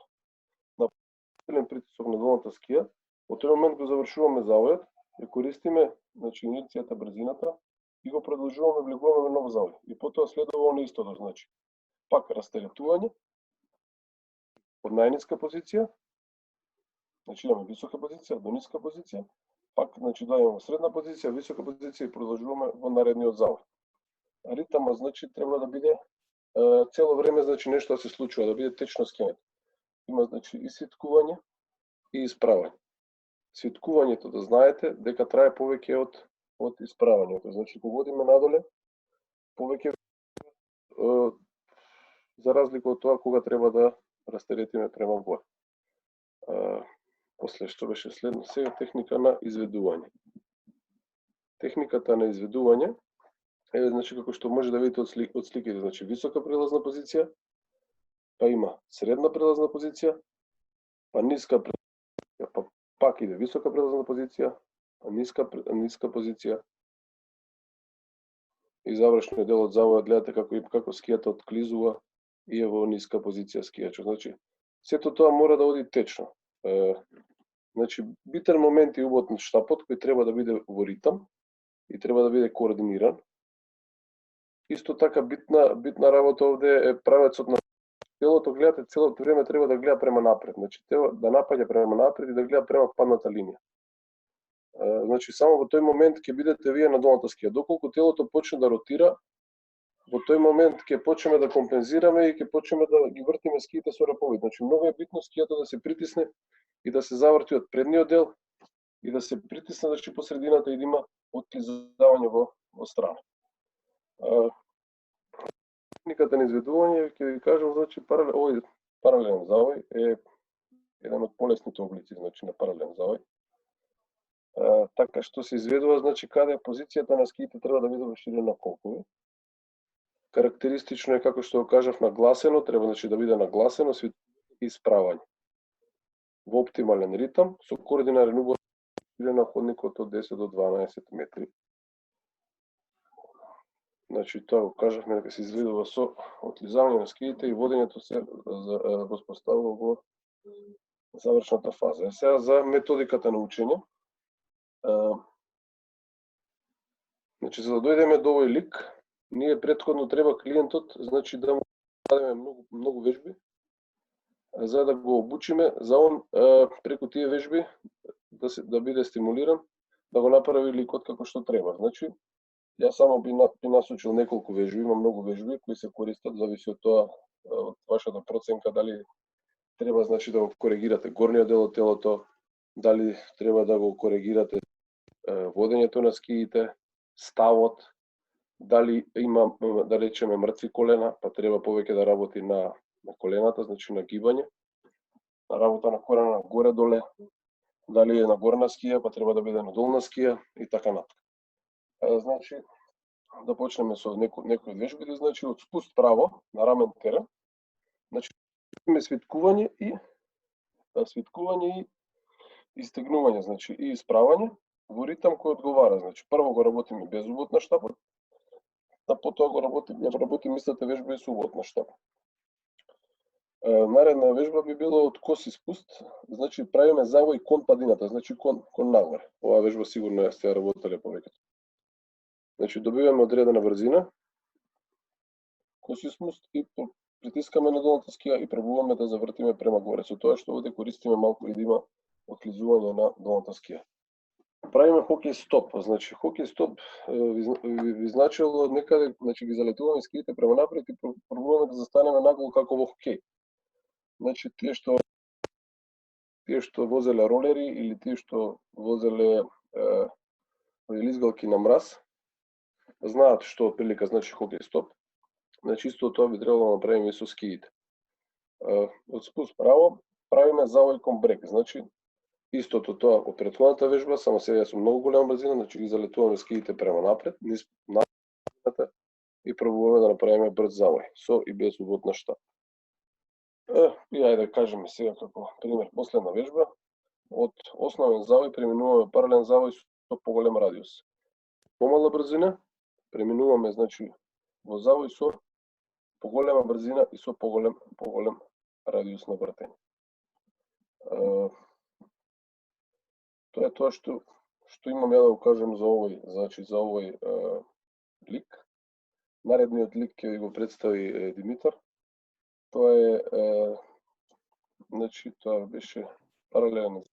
направиме притисок на долната скија, во тој момент го завршуваме завојот, ја користиме значи инерцијата, брзината и го продолжуваме, влегуваме во нов завој. И потоа следува оно истото, значи пак растеретување од најниска позиција, значи имаме висока позиција до ниска позиција, пак значи доаѓаме во средна позиција, висока позиција и продолжуваме во наредниот завој. Ритмот значи треба да биде цело време значи нешто да се случува, да биде течно скијање. Има значи и свиткување и исправање. Свиткувањето да знаете дека трае повеќе од исправањето. Значи кога одиме надоле повеќе за разлика од тоа кога треба да растеретиме према горе. После што беше следно, сега техника на изведување. Техниката на изведување е значи како што може да видите од сликите, значи висока прелазна позиција, па има средна прелазна позиција, па ниска прелазна, па пак иде висока прелазна позиција, па ниска позиција. И завршниот дел од завојот гледате како скијата отклизува и е во ниска позиција скијачот. Значи сето тоа мора да оди течно. Значи битен момент е убот на штапот кој треба да биде во ритам и треба да биде координиран. Исто така битна работа овде е правецот на телото, гледате целото време треба да гледа према напред, значи да напаѓа према напред и да гледа према падната линија. Значи само во тој момент ќе бидете вие на долната скија. Доколку телото почне да ротира, во тој момент ќе почнеме да компензираме и ќе почнеме да ги вртиме скиите со рапови. Значи многу е битно скијата да се притисне и да се заврти од предниот дел и да се притисне значи по средината и да има отклизавање во страна. Техниката на изведување, ќе ви кажам, значи овој паралелен завој е еден од полесните облици, значи на паралелен завој. Така што се изведува, значи каде позицијата на скиите треба да биде во ширина колкови. Карактеристично е, како што го кажав, нагласено, треба значи да биде нагласено, и исправање. Во оптимален ритам, со координарен убор на ходникот од 10 до 12 метри. Значи, тоа го кажавме дека се изведува со отлизање на скиите и водењето се воспоставува во завршната фаза. Сега за методиката на учење. Значи, за да дојдеме до овој лик, ние претходно треба клиентот, значи да му дадеме многу вежби, за да го обучиме, за он преку тие вежби да биде стимулиран, да го направи ликот како што треба. Значи, јас само би насочил неколку вежби, има многу вежби кои се користат, зависи од тоа, од вашата проценка, дали треба значи да го коригирате горниот дел од телото, дали треба да го коригирате водењето на скиите, ставот, дали има, да речеме, мртви колена, па треба повеќе да работи на колената, значи на гибање, на работа на корена горе-доле, дали е на горна скија, па треба да биде на долна скија и така натаму. Значи, да почнеме со некои од вежбите, значи од спуст право на рамен терен, значи имаме свиткување и истегнување, значи и исправање во ритам кој одговара. Значи прво го работиме без убот на штапот, а потоа го работиме истата вежба и со убот на штапот. Наредна вежба би била од коси спуст, значи правиме завој кон падината, значи кон нагоре. Оваа вежба сигурно ја сте работеле повеќето. Значи добиваме одредена брзина, коси спуст и притискаме на долната скија и пробуваме да завртиме према горе. Со тоа што овде користиме малку и да има отклизување на долната скија. Правиме хокеј стоп, значи хокеј стоп ви значило некаде, значи ги залетуваме скиите према напред и пробуваме да застанеме нагло како во хокеј. Значи тие што возеле ролери или тие што возеле изгалки на мраз, знаат што отприлика значи хокеј стоп. Значи исто тоа би требало да направиме и со скиите. Од спуст право правиме завој кон брек, значи истото тоа од претходната вежба, само сега со многу голема брзина, значи ги залетуваме скиите према напред, низ и пробуваме да направиме брз завој, со и без убот на штап. И ајде да кажеме сега како пример последна вежба, од основен завој преминуваме паралелен завој со поголем радиус. Помала брзина преминуваме значи во завој со поголема брзина и со поголем радиус на вртење. Тоа е тоа што имам ја да го кажам за овој лик. Наредниот лик ќе ви го представи Димитар. Тоа е значи тоа беше паралелен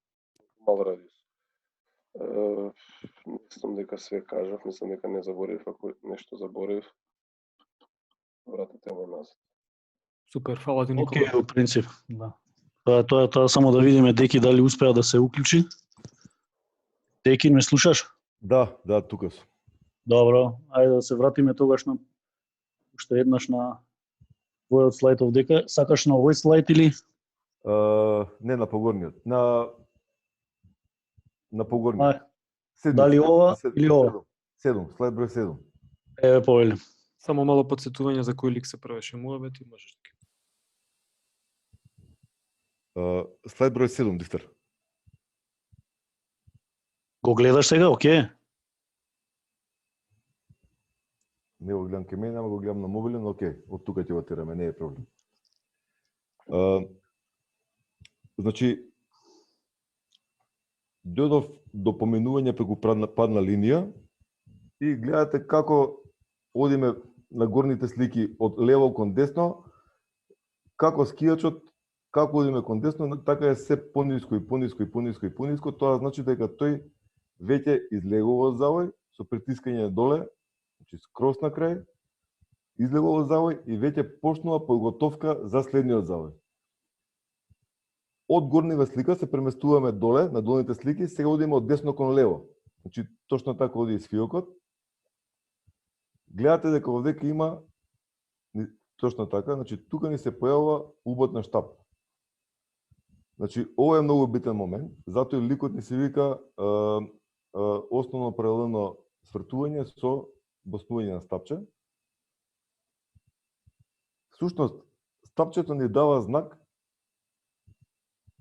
мал радиус. Мислам дека све кажав, мислам дека не заборев, ако нешто заборев, вратете ме назад. Супер, фала ти, Никола. Океј, во принцип, да. Тоа само да видиме Деки дали успеа да се уклучи. Деки, ме слушаш? Да, тука сум. Добро, ајде да се вратиме тогаш на уште еднаш на твојот слайд овдека. Сакаш на овој слайд или? Не, на погорниот. На погорниот. Дали ова или ова? 7, слайд број 7. Еве повели. Само мало подсетување за кој лик се правеше муабет и можеш да. Слайд број 7, Дифтер. Го гледаш сега, окей? Не го гледам ке мене, ама го гледам на мобилен, окей, од тука ќе го тераме, не е проблем. Значи, дојдов до поминување преку падна линија и гледате како одиме на горните слики од лево кон десно, како скијачот, како одиме кон десно, така е се пониско и пониско и пониско и пониско, тоа значи дека тој веќе излегува од завој со притискање доле, значи скрос на крај, излегува од завој и веќе почнува подготовка за следниот завој. Од горнива слика се преместуваме доле, на долните слики, сега одиме од десно кон лево. Значи, точно така оди и сфиокот. Гледате дека овдека има Точно така, значи тука ни се појавува убот на штап. Значи, ова е многу битен момент, затоа и ликот ни се вика основно паралелно свртување со боснување на стапче. Всушност, стапчето ни дава знак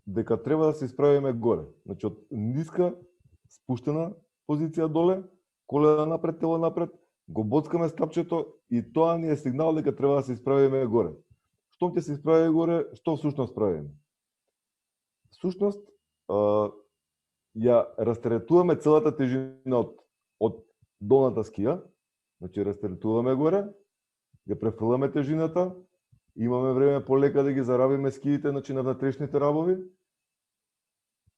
дека треба да се исправиме горе. Значи, од ниска, спуштена позиција доле, колена напред, тело напред, го боцкаме стапчето и тоа ни е сигнал дека треба да се исправиме горе. Штом ќе се исправи горе, што всушност правиме? Всушност, ја растеретуваме целата тежина од долната скија, значи растеретуваме горе, ја префрламе тежината, имаме време полека да ги заравиме скиите, значи на внатрешните рабови,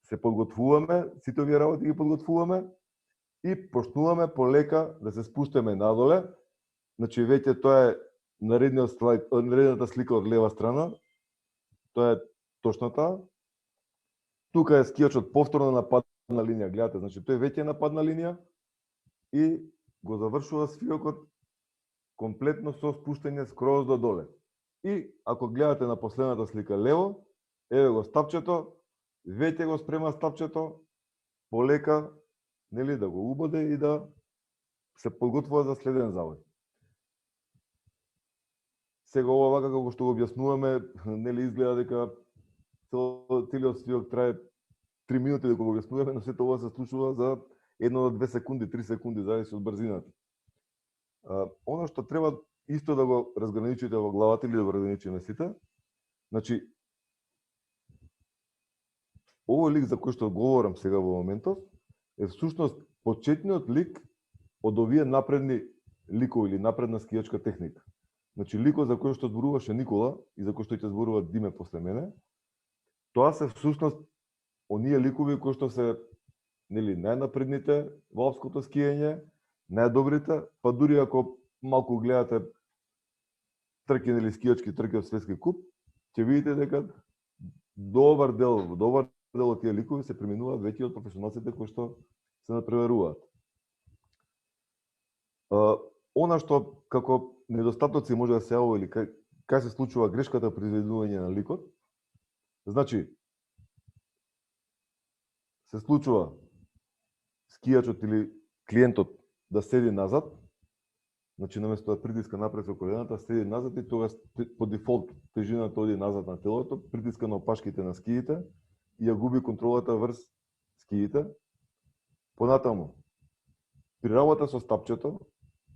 се подготвуваме, сите овие работи ги подготвуваме и почнуваме полека да се спуштаме надоле. Значи веќе тоа е наредната слика од лева страна. Тоа е точно таа. Тука е скијачот повторно на падна линија, гледате, значи тој веќе е на падна линија и го завршува свиокот комплетно со спуштање скроз до доле. И ако гледате на последната слика лево, еве го стапчето, веќе го спрема стапчето, полека, нели, да го убоде и да се подготвува за следен завој. Сега ова вака како што го објаснуваме, нели изгледа дека целиот свиок трае 3 минути дека го објаснуваме, но сето ова се случува за 1 до 2 секунди, 3 секунди, зависи од брзината. Оно што треба исто да го разграничите во главата или да го разграничиме сите, значи, овој лик за кој што говорам сега во моментов, е всушност почетниот лик од овие напредни ликови или напредна скијачка техника. Значи, ликот за кој што зборуваше Никола и за кој што ќе зборува Диме после мене, тоа се всушност оние ликови кои што се, нели, најнапредните во алпското скијање, најдобрите, па дури ако малку гледате трки, нели, скијачки трки од светски куп, ќе видите дека добар дел од тие ликови се преминуваат веќе од професионалците кои што се надпреваруваат. Она што како недостатоци може да се јавува или кај се случува грешката при изведување на ликот, значи, се случува скијачот или клиентот да седи назад, значи наместо да притиска напред со колената, седи назад и тогаш по дефолт тежината оди назад на телото, притиска на опашките на скиите и ја губи контролата врз скиите. Понатаму, при работа со стапчето,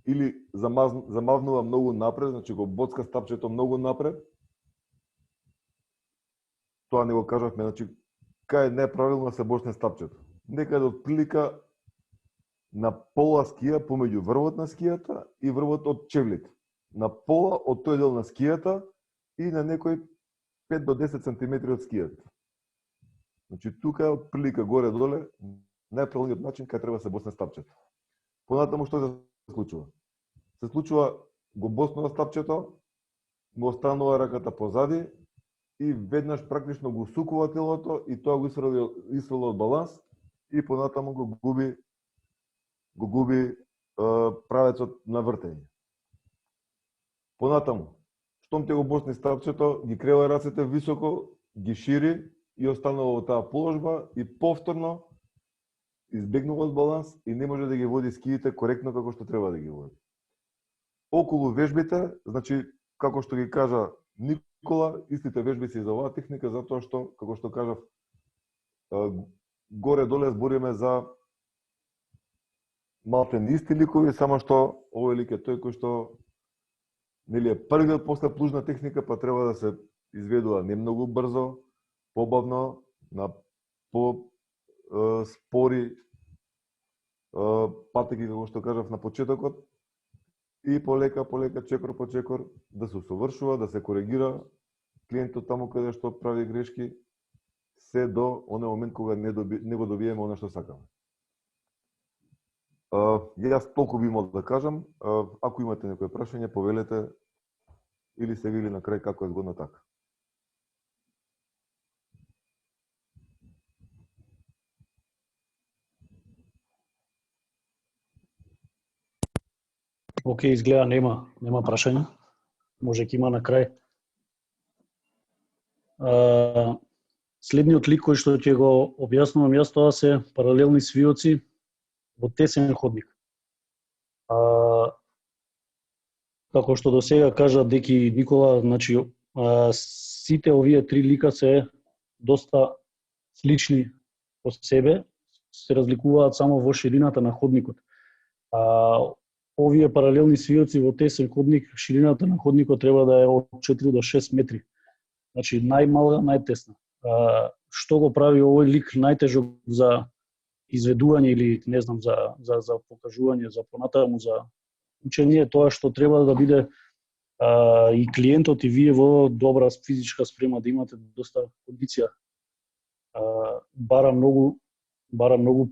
или замавнува многу напред, значи го боцка стапчето многу напред, тоа не го кажавме, значи, кај не е правилно да се бочне стапчето. Некаде од прилика на пола скија помеѓу врвот на скијата и врвот од чевлите. На пола од тој дел на скијата и на некој 5 до 10 сантиметри од скијата. Значи, тука од прилика горе-доле, најправилниот начин кај треба се босне стапчето. Понатаму што се случува? Се случува, го боснува стапчето, му останува раката позади и веднаш практично го сукува телото и тоа го исфрла од баланс и понатаму го губи правецот на вртење. Понатаму, штом те го босни стапчето, ги крива рацете високо, ги шири и останува во таа положба и повторно избегнува од баланс и не може да ги води скиите коректно како што треба да ги води. Околу вежбите, значи, како што ги кажа Никола, истите вежби се за оваа техника, затоа што, како што кажав, горе-доле збориме за малте исти ликови, само што овој лик е тој кој што, нели, е првиот после плужна техника, па треба да се изведува не многу брзо, побавно, на по-спори патеки, како што кажав на почетокот, и полека, чекор по чекор, да се усовршува, да се коригира клиентот таму каде што прави грешки, се до оној момент кога не го добиеме оно што сакаме. Јас толку би имал да кажам, ако имате некој прашање, повелете, или сега или на крај, како е згодно така. Океј, изгледа нема прашања. може ќе има на крај. Следниот лик кој што ќе го објаснувам јас, тоа се паралелни свиоци во тесен ходник. Како што до сега кажа деки Никола, значи сите овие три лика се доста слични по себе, се разликуваат само во ширината на ходникот. Овие паралелни свиоци во тесен ходник, ширината на ходникот треба да е од 4 до 6 метри. Значи најмала, најтесна. Што го прави овој лик најтежок за изведување или не знам за покажување, за понатаму за учење, тоа што треба да биде и клиентот и вие во добра физичка спрема, да имате доста кондиција. Бара многу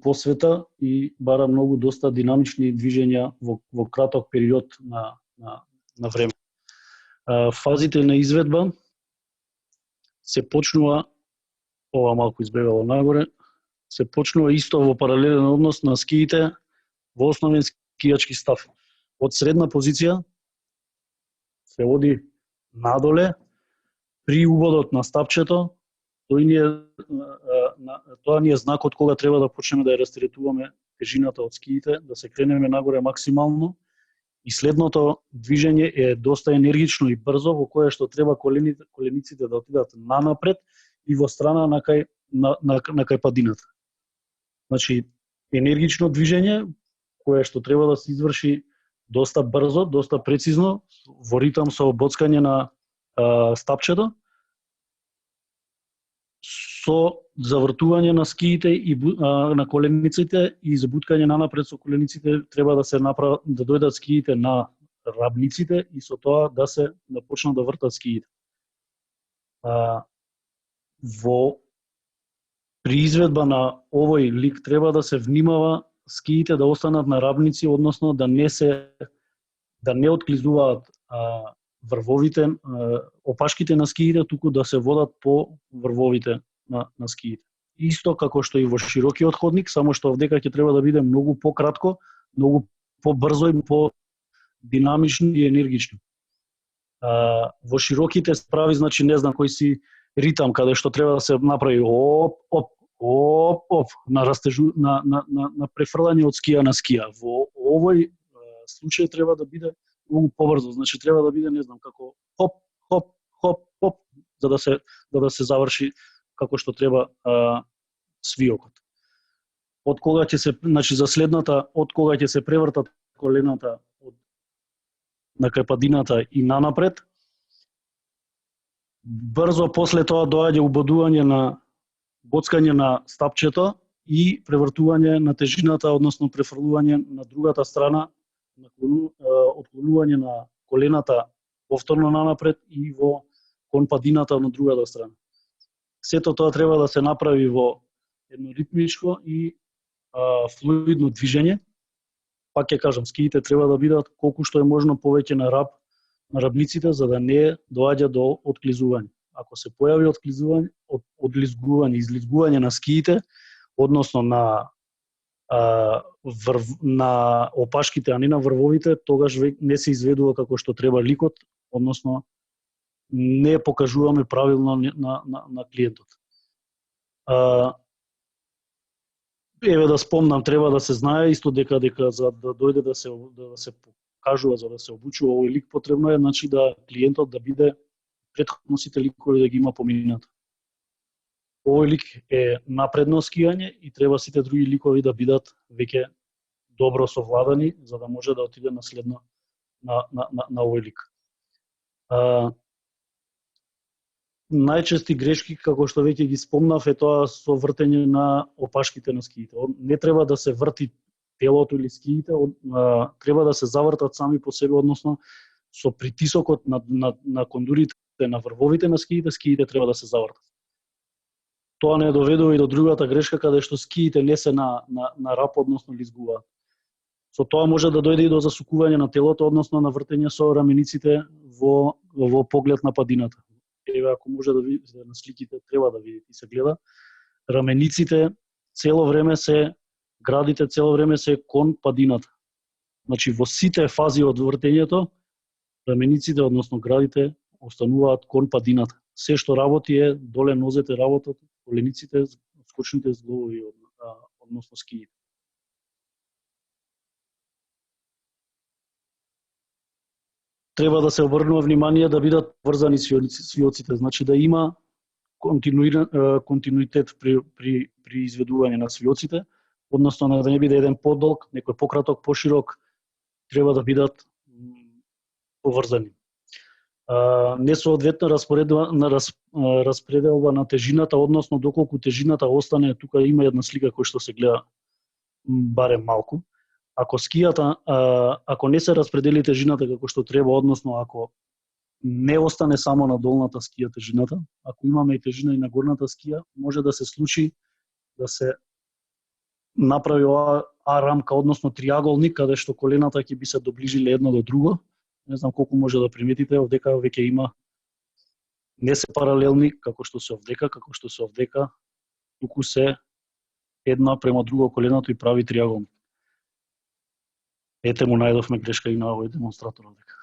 посвета и бара многу доста динамични движења во краток период на време. Фазите на изведба се почнува, ова малку избегало нагоре, се почнува исто во паралелен однос на скиите во основен скијачки став. Од средна позиција се оди надоле при уводот на стапчето. Тоа ни е знакот кога треба да почнеме да ја растретуваме тежината од скиите, да се кренеме нагоре максимално. И следното движење е доста енергично и брзо, во кое што треба колениците да отидат нанапред и во страна на кај падината. Значи, енергично движење, кое што треба да се изврши доста брзо, доста прецизно, во ритам со боцкање на стапчето, со завртување на скиите и на колениците и забуткање нанапред со колениците, треба да се направи да дојдат скиите на рабниците и со тоа да почнат да вртат скиите. При изведба на овој лик треба да се внимава скиите да останат на рабници, односно да не отклизуваат врвовите, опашките на скиите, туку да се водат по врвовите на скиите. Исто како што и во широкиот ходник, само што овдека ќе треба да биде многу пократко, многу побрзо и по-динамично и енергично. Во широките се прави, значи не знам кој си ритам, каде што треба да се направи оп, оп, оп, оп, на префрлање од скија на скија. Во овој случај треба да биде многу побрзо, значи треба да биде, не знам, како хоп, хоп, хоп, хоп, за да се заврши како што треба свиокот. Од кога ќе се, значи за следната, од кога ќе се превртат колената на кај падината и нанапред, брзо после тоа доаѓа убодување на боцкање на стапчето и превртување на тежината, односно префрлување на другата страна, отклонување на колената повторно нанапред и кон падината на другата страна. Сето тоа треба да се направи во едно ритмичко и флуидно движење. Пак ќе кажам, скиите треба да бидат колку што е можно повеќе на рабниците, за да не доаѓа до отклизување. Ако се појави одлизгување, излизгување на скиите, односно на опашките, а не на врвовите, тогаш не се изведува како што треба ликот, односно не покажуваме правилно на клиентот. Еве да спомнам, треба да се знае исто дека за да дојде да се покажува, за да се обучува овој лик, потребно е, значи, да клиентот да биде претходно сите ликови да ги има поминато. Овој лик е напредно скијање и треба сите други ликови да бидат веќе добро совладани, за да може да отиде на следно на овој лик. Најчести грешки, како што веќе ги спомнав, е тоа со вртење на опашките на скиите. Не треба да се врти телото или скиите, треба да се завртат сами по себе, односно со притисокот на кондурите на врвовите на скиите, скиите треба да се завртат. Тоа не доведува и до другата грешка, каде што скиите не се на рап, односно лизгуваат. Со тоа може да дојде и до засукување на телото, односно на вртење со рамениците во поглед на падината. Еве, ако може да видите на сликите, треба да видите и се гледа. Рамениците цело време градите цело време се кон падината. Значи во сите фази од вртењето рамениците, односно градите, остануваат кон падината. Се што работи е доле нозете работат, колениците, скочните зглобови, односно скиите. Треба да се обрнува внимание да бидат врзани свиоците, значи да има континуитет при изведување на свиоците, односно да не биде еден подолг, некој пократок, поширок, треба да бидат поврзани. Несоодветна распределба на тежината, односно доколку тежината остане, тука има една слика која што се гледа барем малку. Ако скијата, ако не се распредели тежината како што треба, односно ако не остане само на долната скија тежината, ако имаме и тежина и на горната скија, може да се случи да се направи оваа рамка, односно триаголник, каде што колената ќе би се доближиле едно до друго. Не знам колку може да приметите, овдека веќе има не се паралелни како што се овдека, туку се една према друго коленото и прави триаголник. Ете му најдовме грешка и на овој демонстратор овдека.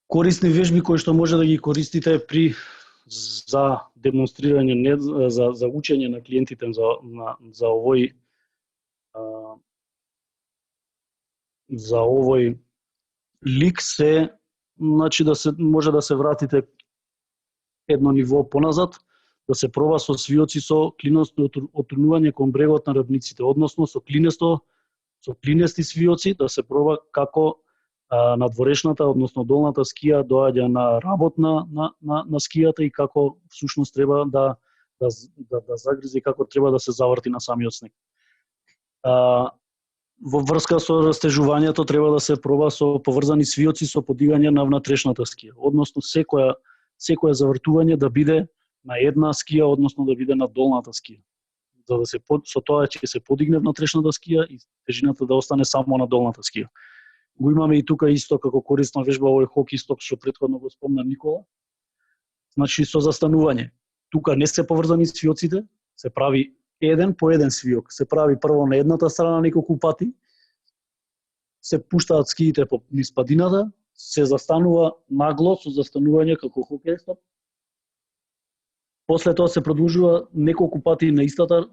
Корисни вежби кои што може да ги користите за демонстрирање, за учење на клиентите за овој лик се, значи може да се вратите едно ниво поназад, да се проба со свиоци со клиностно отурнување кон брегот на рабниците, односно со клинести свиоци да се проба како надворешната, односно долната скија доаѓа на работ на скијата и како всушност треба да загризе, како треба да се заврти на самиот снег. Во врска со растежувањето треба да се проба со поврзани свиоци со подигање на внатрешната скија, односно секоја завртување да биде на една скија, односно да биде на долната скија. За да со тоа ќе се подигне внатрешната скија и тежината да остане само на долната скија. Го имаме и тука исто како корисна вежба овој хоки сток што претходно го спомна Никола. Значи со застанување. Тука не се поврзани свиоците, се прави еден по еден свиок. Се прави прво на едната страна неколку пати, се пуштаат скиите по низ падината, се застанува нагло со застанување како хокеј стоп. После тоа се продолжува неколку пати на истата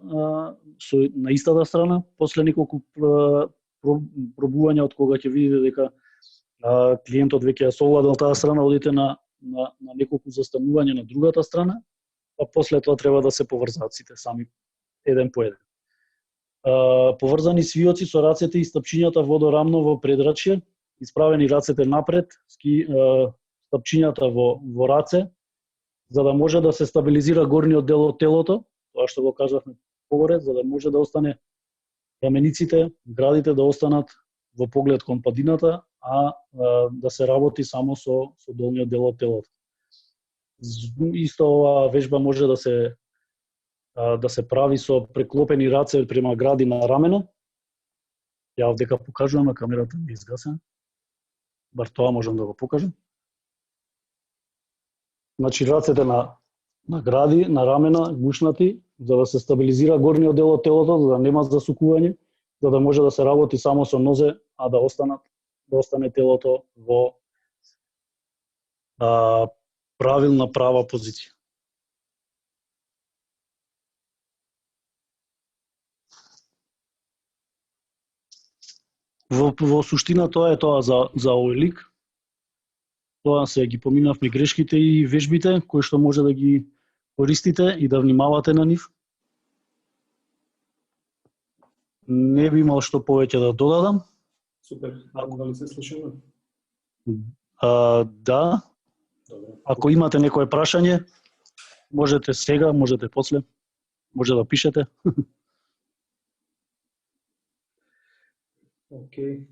страна, после неколку пробувања од кога ќе видите дека клиентот веќе ја совладал таа страна, одите на неколку застанувања на другата страна, а после тоа треба да се поврзаат сите сами еден по еден. Поврзани свиоци со рацете и стапчињата водорамно во предрачје, исправени рацете напред, стапчињата во раце, за да може да се стабилизира горниот дел од телото, тоа што го кажавме погоре, за да може да остане рамениците, градите да останат во поглед кон падината, а да се работи само со долниот дел од телото. Исто оваа вежба може да се прави со преклопени раце према гради на рамена. Ја овдека покажувам, на камерата ми изгасена. Бар тоа можам да го покажам. Значи рацете на гради, на рамена, гушнати, за да се стабилизира горниот дел од телото, за да нема засукување, за да може да се работи само со нозе, а да остане телото во правилна права позиција. Во суштина тоа е тоа за овој лик. Тоа се ги поминавме грешките и вежбите кои што може да ги користите и да внимавате на нив. Не би имал што повеќе да додадам. Супер. Дали се слушаме? Да. Добре. Ако имате некое прашање, можете сега, можете после, може да пишете. Океј.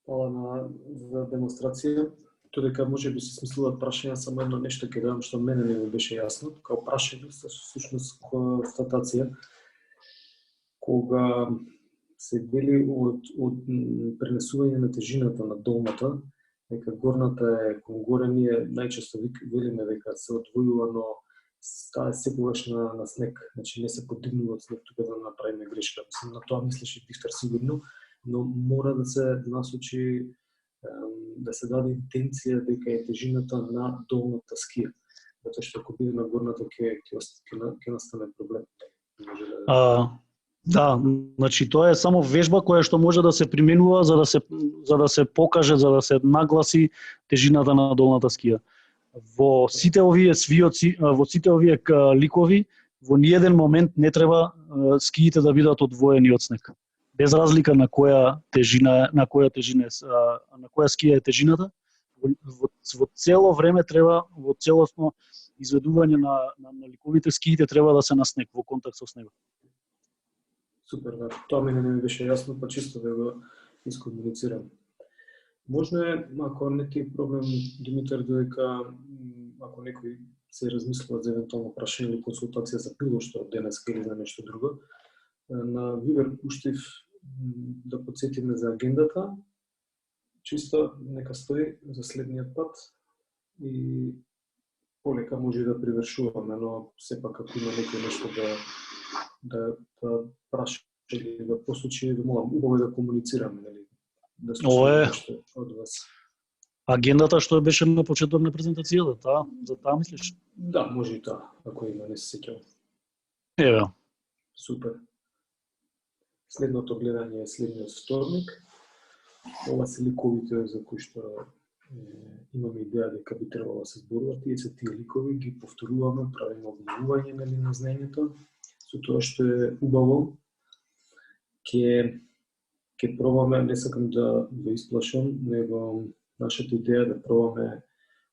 Фала за демонстрација. Тоа дека може би се смислуваат прашања, само едно нешто ќе дадам што мене не ми беше јасно. Као прашање, всушност констатација. Кога се вели од пренесување на тежината на долната, дека горната е кон горе, ние најчесто велиме дека се одвојува, но стае секогаш на снег, значи не се подигнува од снег тука да направиме грешка. Мислам, на тоа мислеше Дифтер сигурно, но мора да се насочи, да се даде интенција дека е тежината на долната скија. Затоа што ако биде на горната ќе настане проблем. Да, значи тоа е само вежба која што може да се применува за да се покаже, за да се нагласи тежината на долната скија. Во сите овие свиоци, во сите овие ликови, во ниеден момент не треба скиите да бидат одвоени од снег. Без разлика на која скија е тежината, во цело време треба, во целосно изведување на ликовите, скиите треба да се на снег, во контакт со снегот. Супер, да. Тоа мене не ми беше јасно, па чисто да го искомуницирам. Можно е, ако не ти е проблем, Димитар, додека ако некој се размислува за евентуално прашање или консултација за било што денес или за нешто друго, на Вибер пуштив да подсетиме за агендата, чисто нека стои за следниот пат и полека може да привршуваме, но сепак ако има некој нешто да праша или да послучи, да молам, убаво е да комуницираме, нели? Да слушаме нешто од вас. Агендата што беше на почеток на презентацијата, за таа мислиш? Да, може и таа, ако има, не се сеќавам. Еве. Супер. Следното гледање е следниот вторник. Ова се ликовите за кои што имаме идеја дека би требало да се зборуваат. Тие се тие ликови, ги повторуваме, правиме обновување на знаењето. Со тоа што е убаво, ќе пробаме, не сакам да ве исплашам, него нашата идеја да пробаме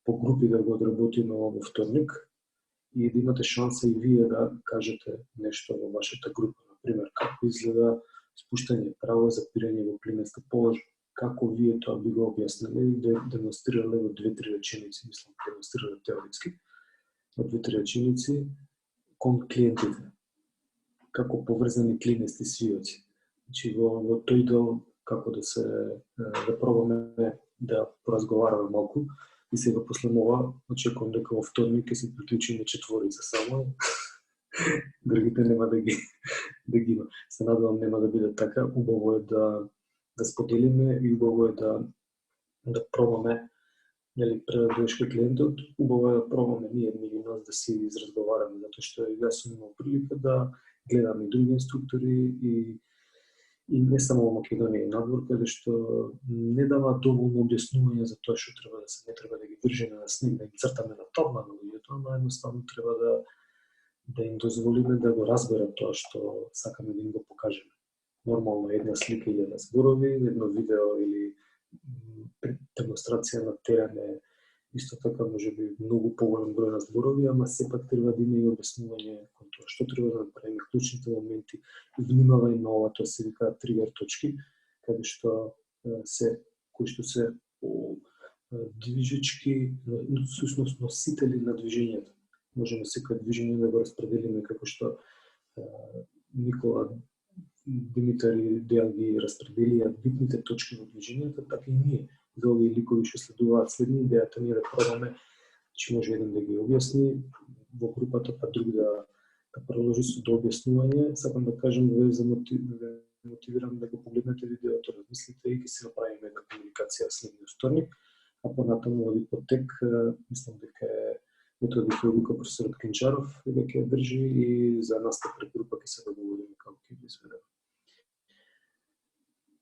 по групи да го одработиме во вторник и да имате шанса и вие да кажете нешто во вашата група. Например, како изгледа спуштање право за пирење во плинеста положба. Како вие тоа би го објасниле и демонстрирале во 2-3 реченици, мислам, демонстрирале теоретски, во 2-3 реченици кон клиентите. Како поврзани клинести свиоци. Значи, во тој дел, како да пробаме да поразговараме малку и сега после ова очекувам дека во вторник ќе се приклучиме четворица само. Другите нема да ги има. Се надевам нема да биде така. Убаво е да споделиме и убаво е да пробаме, нели, пред да дојде клиентот, убаво е да пробаме ние меѓу нас да си изразговараме, затоа што јас сум имал прилика да гледам и други инструктори и не само во Македонија и надвор, каде што не дава доволно објаснување за тоа што треба не треба да ги држиме на снег, да ги цртаме на табла на луѓето, ама едноставно треба да им дозволиме да го разберат тоа што сакаме да им го покажеме. Нормално една слика и една зборови, едно видео или демонстрација на терен е исто така можеби многу поголем број на зборови, ама сепак треба да има и објаснување кон тоа што треба да направиме, клучните моменти, внимавање на ова, тоа се вика тригер точки, каде што кои што се движечки, всушност носители на движењето. Можеме секој движење да го распределиме како што Никола, Димитар и Дејан ги распределија битните точки во движењето, така и ние. За овие ликови што следуваат следни, идејата ни е да пробаме, че може еден да ги објасни во групата, па друг да продолжи со дообјаснување. Сакам да кажам, да мотивирам да го погледнете видеото, размислите и ќе се направиме една комуникација следниот вторник, а понатаму оди потек, мислам дека е методи кој вика професорот Кинчаров и дека ја држи и за наста прегрупа ќе се договориме како ќе ги изведеме.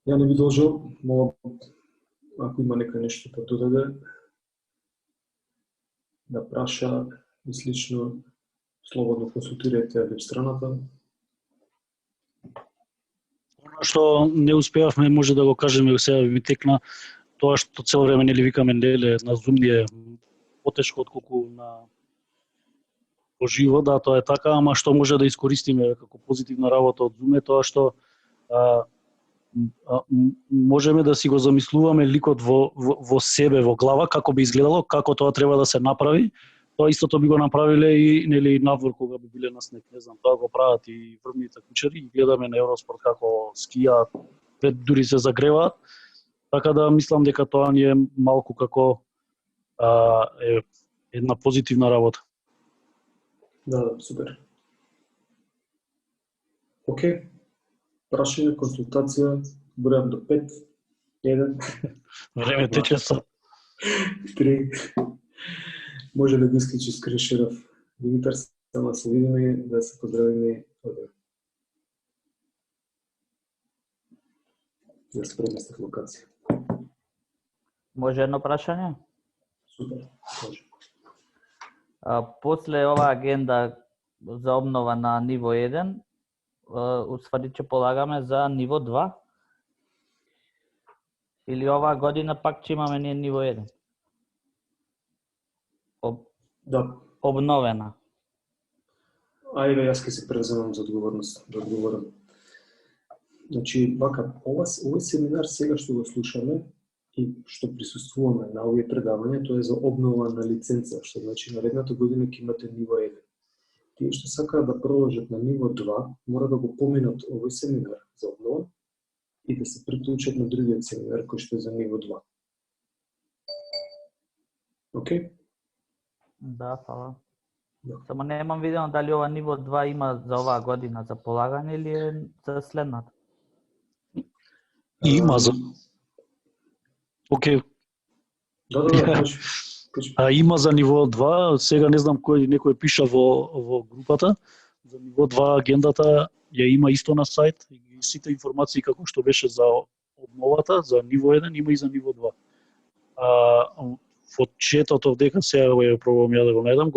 Ја не би должил, молам, ако има некој нешто да додаде, да праша и слично, слободно консултирајте веб страната. Оно што не успеавме, може да го кажеме, сега ми текна тоа што цело време нели викаме, нели на Zoom е потешко отколку на поживо, да, тоа е така, ама што може да искористиме како позитивна работа од Zoom е тоа што можеме да си го замислуваме ликот во себе, во глава, како би изгледало, како тоа треба да се направи. Тоа истото би го направиле и нели надвор кога би биле на снег, не знам, тоа го прават и врвните кучери, и гледаме на Евроспорт како скијаат, дури се загреваат. Така да мислам дека тоа ни е малку како една позитивна работа. Да, супер. Океј. Прашање, консултација, бројам до 5, 1, Време тече са. 3. Може да го исклучи скрин шеров. Димитар, само се видиме, да се поздравиме одево. Да се преместих локација. Може едно прашање? Супер, може. После оваа агенда за обнова на ниво 1, усвари ќе полагаме за ниво 2? Или оваа година пак ќе имаме ние ниво 1? Да. Обновена. Ајде, јас ќе се преземам за одговорност, да одговорам. Значи, вака, овој семинар сега што го слушаме и што присуствуваме на овие предавања, тоа е за обнова на лиценца, што значи наредната година ќе имате ниво 1. Тие што сакаат да продолжат на ниво 2, мора да го поминат овој семинар за обнова и да се приклучат на другиот семинар кој што е за ниво 2. Океј? Да, фала. Да. Само немам видено дали ова ниво 2 има за оваа година за полагање или е за следната. Има за... Океј. Да, кажи. Има за ниво 2, сега не знам некој пиша во групата, за ниво 2 агендата ја има исто на сајт, и сите информации како што беше за обновата, за ниво 1, има и за ниво 2. Во четот овдека, сега ја пробувам ја да го најдам,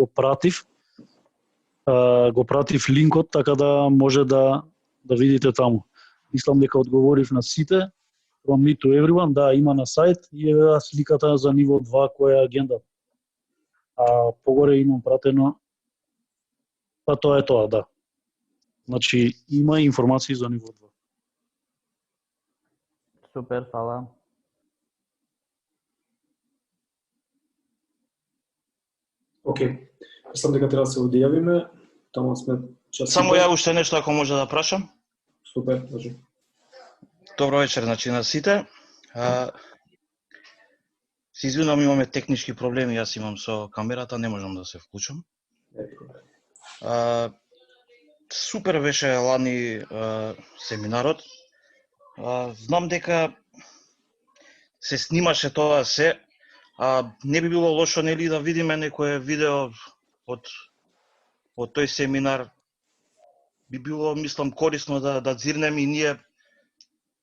го пратив линкот, така да може да видите таму. Мислам дека одговорив на сите. From me to everyone, да, има на сајт и е сликата за ниво 2 која е агенда. Погоре имам пратено, па тоа е тоа, да. Значи, има информации за ниво 2. Супер, фала. Океј. Мислам дека треба да се одјавиме. Таму сме час. Само ја уште нешто ако може да прашам. Супер, може. Добро вечер, значи на сите. Се извинувам, имаме технички проблеми, јас имам со камерата, не можам да се вклучам. Супер беше лани семинарот. Знам дека се снимаше тоа се, не би било лошо нели да видиме некое видео од тој семинар. Би било, мислам, корисно да дзирнеме и ние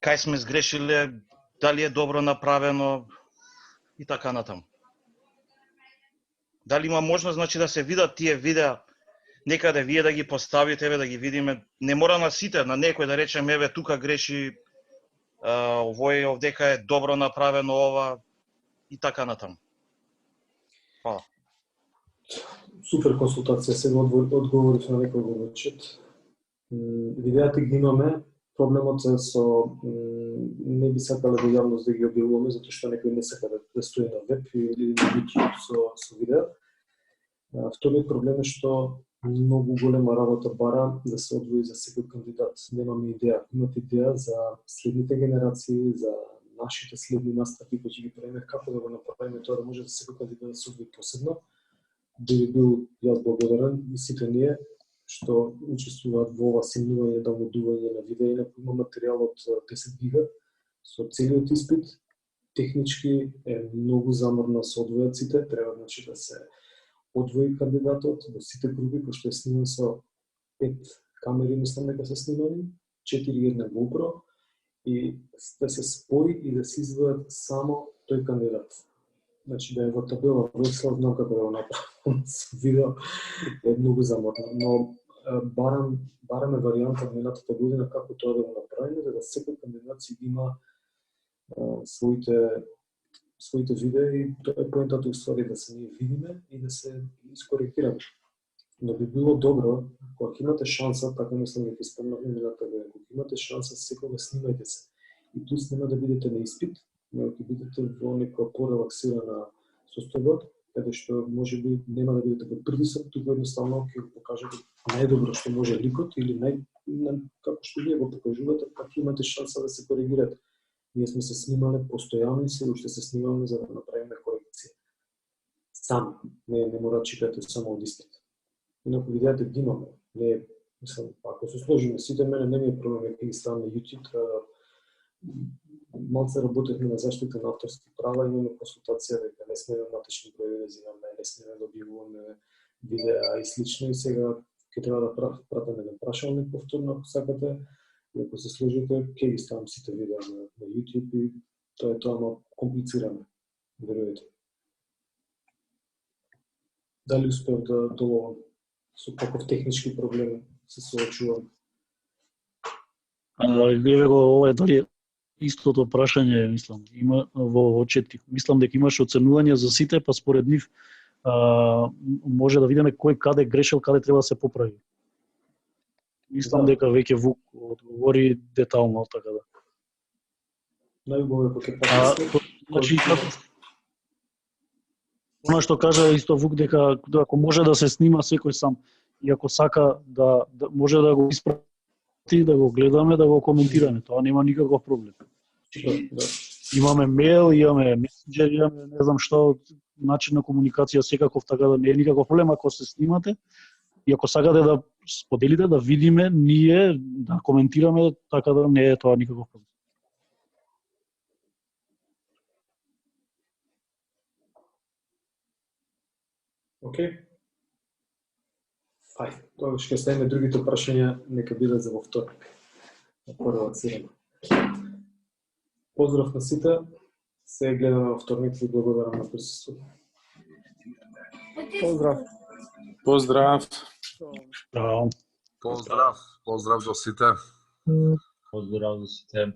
кај сме сгрешиле, дали е добро направено и така натаму. Дали има можност, значи, да се видат тие видеа некаде вие да ги поставите, да ги видиме. Не мора на сите, на некој да речем, еве тука греши, овој овдека е добро направено ова и така натаму. Фала. Супер консултација, сега одговорив на некој во чат. Видеата ги имаме, проблемот е со не би сакале во јавност да ги објавуваме затоа што некој не сака да стои на веб или на YouTube со видеа. Вториот проблем е што многу голема работа бара да се одвои за секој кандидат. Немаме идеја. Имате идеја за следните генерации, за нашите следни настапи кои ќе ги правиме, како да го направиме тоа да може за секој кандидат да се одвои посебно. Би бил јас благодарен и сите ние што учествуваат во ова снимување, даунлодување на видеа, има материјал од 10 гига со целиот испит. Технички е многу заморно да се одвојат сите, треба значи да се одвои кандидатот во сите групи, пошто е сниман со 5 камери, мислам дека се снимани, 4 една GoPro, и да се спои и да се извадат само тој кандидат. Значи да е во табела, во Excel, знам како да го направам со видео, е многу заморно, но бараме варијанта од минатата година како тоа да го направиме, за да секој кандидат си има своите видеа и тоа е поентата уствари да се ние видиме и да се искоректираме. Но би било добро, кога имате шанса, така мислам дека спомнавме минатата година, кога имате шанса, секога снимајте се. И тук нема да бидете на испит, но ќе бидете во некоја порелаксирана состојба, каде што можеби нема да бидете под притисок, туку едноставно ќе го покажете најдобро што може ликот или како што вие го покажувате, како имате шанса да се коригирате. Ние сме се снимале постојано и се уште се снимаме за да направиме корекција. Сами, не мора да читате само од испит. инаку видеата ги имаме. Не, мислам, ако се сложиме сите, мене не ми е проблем дека ги ставам на YouTube, треба малце работевме на заштита на авторски права, имаме консултација дека не смееме матични броеви да взимаме, не смееме да објавуваме видеа и слично, и сега ќе треба да пратиме еден прашалник повторно ако сакате, и ако се сложите, ќе ги ставам сите видеа на YouTube и тоа е тоа, но комплицирано, верувате. Дали успеав да доловам со каков технички проблем се соочувам? Еве го ова е дали истото прашање, мислам, има во очети. Мислам дека имаше оценување за сите, па според нив може да видиме кој каде грешил, каде треба да се поправи. Мислам дека веќе Вук одговори детално така да. Најубаво е кога ќе Значи, она што кажа исто Вук дека ако може да се снима секој сам и ако сака да може да го испрати, да го гледаме, да го коментираме, тоа нема никаков проблем. Да. Имаме мејл, имаме месенџер, имаме не знам што, начин на комуникација секаков, така да не е никаков проблем ако се снимате и ако сакате да споделите, да видиме, ние да коментираме, така да не е тоа никаков проблем. Океј. Ајде, тоа ќе ставиме другите прашања, нека бидат за во вторник. На прва седма. Поздрав на сите, се гледаме во вторник и благодарам на присуството. Поздрав. Поздрав. Браво. Поздрав, поздрав до сите. Поздрав за сите.